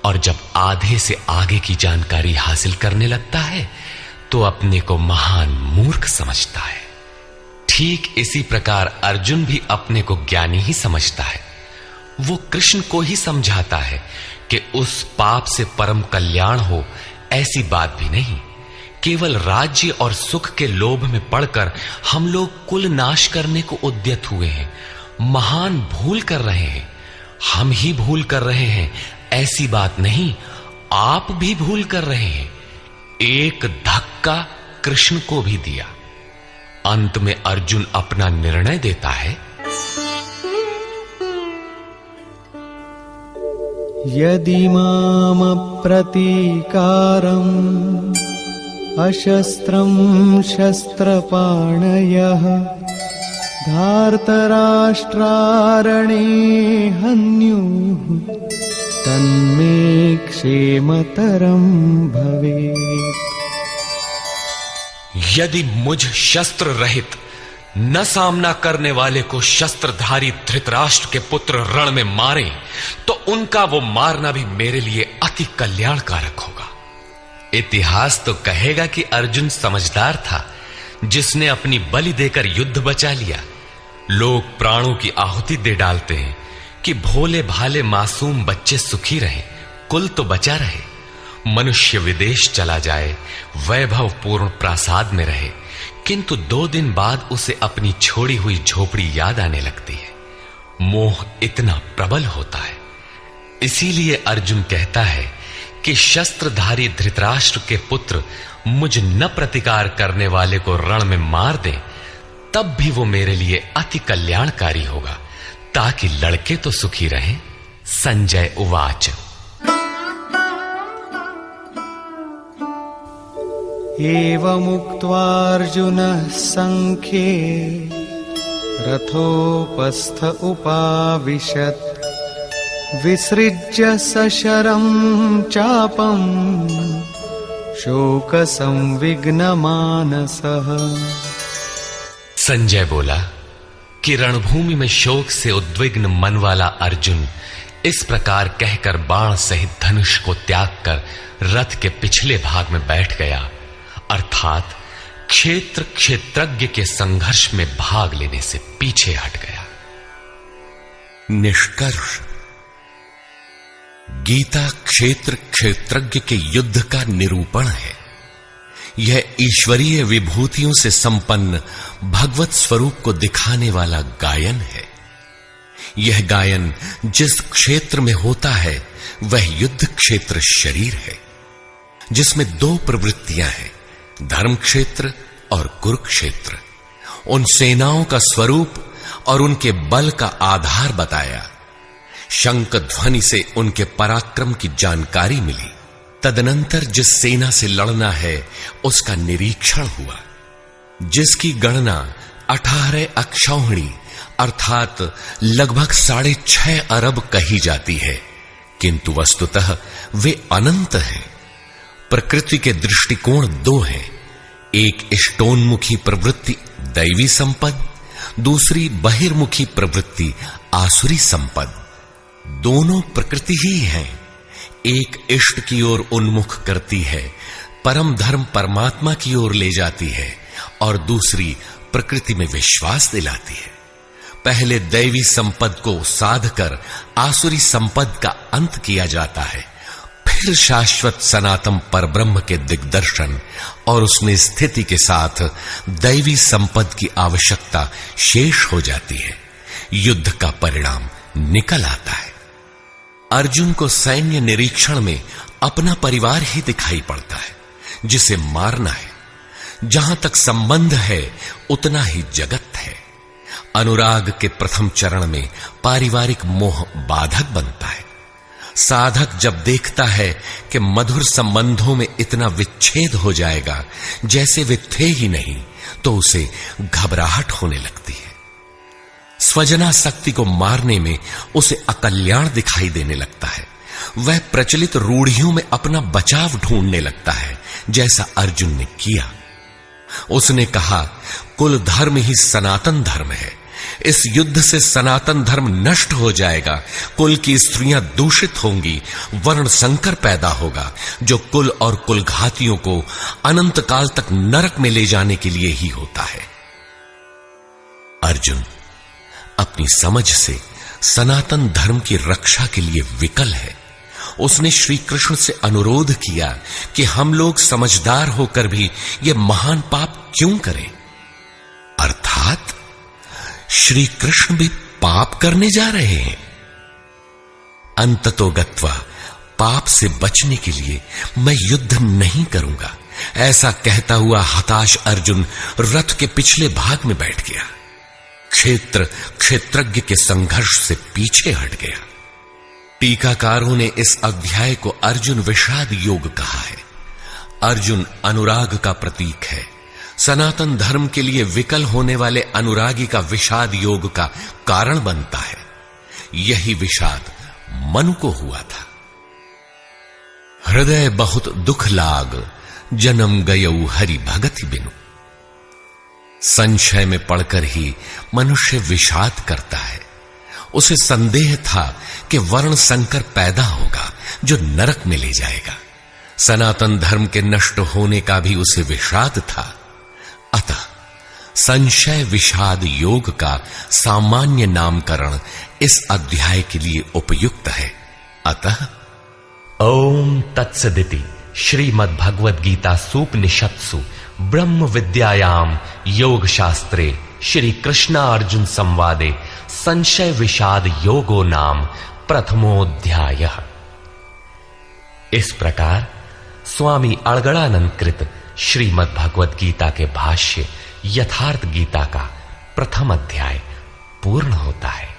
और जब आधे से आगे की जानकारी हासिल करने लगता है तो अपने को महान मूर्ख समझता है। ठीक इसी प्रकार अर्जुन भी अपने को ज्ञानी ही समझता है। वो कृष्ण को ही समझाता है कि उस पाप से परम कल्याण हो, ऐसी बात भी नहीं। केवल राज्य और सुख के लोभ में पड़कर हम लोग कुल नाश करने को उद्यत हुए हैं, महान भूल कर रहे हैं। हम ही भूल कर रहे हैं ऐसी बात नहीं, आप भी भूल कर रहे हैं। एक धक्का कृष्ण को भी दिया। अंत में अर्जुन अपना निर्णय देता है। यदि माम प्रतीकारम् अशस्त्रं शस्त्रपाणयः धार्तराष्ट्रारणे हन्युः तन्मे क्षेमतरं भवेत्। यदि मुझ शस्त्र रहित न सामना करने वाले को शस्त्रधारी धृतराष्ट्र के पुत्र रण में मारे तो उनका वो मारना भी मेरे लिए अति कल्याणकारक होगा। इतिहास तो कहेगा कि अर्जुन समझदार था, जिसने अपनी बलि देकर युद्ध बचा लिया। लोग प्राणों की आहुति दे डालते हैं कि भोले भाले मासूम बच्चे सुखी रहें, कुल तो बचा रहे। मनुष्य विदेश चला जाए, वैभव पूर्ण प्रासाद में रहे, किंतु 2 दिन बाद उसे अपनी छोड़ी हुई झोपड़ी याद आने लगती है। मोह इतना प्रबल होता है। इसीलिए अर्जुन कहता है कि शस्त्रधारी धृतराष्ट्र के पुत्र मुझ न प्रतिकार करने वाले को रण में मार दें, तब भी वो मेरे लिए अति कल्याणकारी होगा, ताकि लड़के तो सुखी रहें। संजय उवाच। एवमुक्त्वार्जुनः संख्ये रथोपस्थ उपाविशत् विसृज्य सशरं चापं शोकसंविघ्नमानसः। संजय बोला कि रणभूमि में शोक से उद्विग्न मन वाला अर्जुन इस प्रकार कहकर बाण सहित धनुष को त्याग कर रथ के पिछले भाग में बैठ गया, अर्थात क्षेत्र क्षेत्रज्ञ के संघर्ष में भाग लेने से पीछे हट गया। निष्कर्ष, गीता क्षेत्र क्षेत्रज्ञ के युद्ध का निरूपण है। यह ईश्वरीय विभूतियों से संपन्न भगवत स्वरूप को दिखाने वाला गायन है। यह गायन जिस क्षेत्र में होता है वह युद्ध क्षेत्र शरीर है, जिसमें दो प्रवृत्तियां हैं, धर्म क्षेत्र और कुरुक्षेत्र। उन सेनाओं का स्वरूप और उनके बल का आधार बताया। शंख ध्वनि से उनके पराक्रम की जानकारी मिली। तदनंतर जिस सेना से लड़ना है उसका निरीक्षण हुआ, जिसकी गणना 18 अक्षौहिणी अर्थात लगभग 6.5 अरब कही जाती है, किंतु वस्तुतः वे अनंत हैं। प्रकृति के दृष्टिकोण दो हैं, एक इष्टोन्मुखी प्रवृत्ति दैवी संपद, दूसरी बहिर्मुखी प्रवृत्ति आसुरी संपद। दोनों प्रकृति ही हैं। एक इष्ट की ओर उन्मुख करती है, परम धर्म परमात्मा की ओर ले जाती है, और दूसरी प्रकृति में विश्वास दिलाती है। पहले दैवी संपद को साध कर आसुरी संपद का अंत किया जाता है, फिर शाश्वत सनातन परब्रह्म के दिग्दर्शन और उसमें स्थिति के साथ दैवी संपद की आवश्यकता शेष हो जाती है। युद्ध का परिणाम निकल आता है। अर्जुन को सैन्य निरीक्षण में अपना परिवार ही दिखाई पड़ता है, जिसे मारना है। जहां तक संबंध है उतना ही जगत है। अनुराग के प्रथम चरण में पारिवारिक मोह बाधक बनता है। साधक जब देखता है कि मधुर संबंधों में इतना विच्छेद हो जाएगा जैसे वे थे ही नहीं, तो उसे घबराहट होने लगती है। स्वजनासक्ति को मारने में उसे अकल्याण दिखाई देने लगता है। वह प्रचलित रूढ़ियों में अपना बचाव ढूंढने लगता है, जैसा अर्जुन ने किया। उसने कहा, कुल धर्म ही सनातन धर्म है। इस युद्ध से सनातन धर्म नष्ट हो जाएगा, कुल की स्त्रियां दूषित होंगी, वर्ण संकर पैदा होगा, जो कुल और कुलघातियों को अनंत काल तक नरक में ले जाने के लिए ही होता है। अर्जुन अपनी समझ से सनातन धर्म की रक्षा के लिए विकल है। उसने श्री कृष्ण से अनुरोध किया कि हम लोग समझदार होकर भी यह महान पाप क्यों करें। अर्थात श्री कृष्ण भी पाप करने जा रहे हैं। अंततो गत्वा पाप से बचने के लिए मैं युद्ध नहीं करूंगा, ऐसा कहता हुआ हताश अर्जुन रथ के पिछले भाग में बैठ गया। क्षेत्रज्ञ के संघर्ष से पीछे हट गया। टीकाकारों ने इस अध्याय को अर्जुन विषाद योग कहा है। अर्जुन अनुराग का प्रतीक है। सनातन धर्म के लिए विकल होने वाले अनुरागी का विषाद योग का कारण बनता है। यही विषाद मनु को हुआ था। हृदय बहुत दुख लाग, जन्म गयऊ हरि भगति बिनु। संशय में पड़कर ही मनुष्य विषाद करता है। उसे संदेह था कि वर्ण संकर पैदा होगा जो नरक में ले जाएगा। सनातन धर्म के नष्ट होने का भी उसे विषाद था। अतः संशय विषाद योग का सामान्य नामकरण इस अध्याय के लिए उपयुक्त है। अतः ओम तत्सदिति श्रीमद् भगवद गीता सूपनिषत्सु ब्रह्म विद्यायाम योग शास्त्रे श्री कृष्णार्जुन संवादे संशय विषाद योगो नाम प्रथमोऽध्यायः। इस प्रकार स्वामी अड़गड़ानंद कृत श्रीमद् भगवद गीता के भाष्य यथार्थ गीता का प्रथम अध्याय पूर्ण होता है।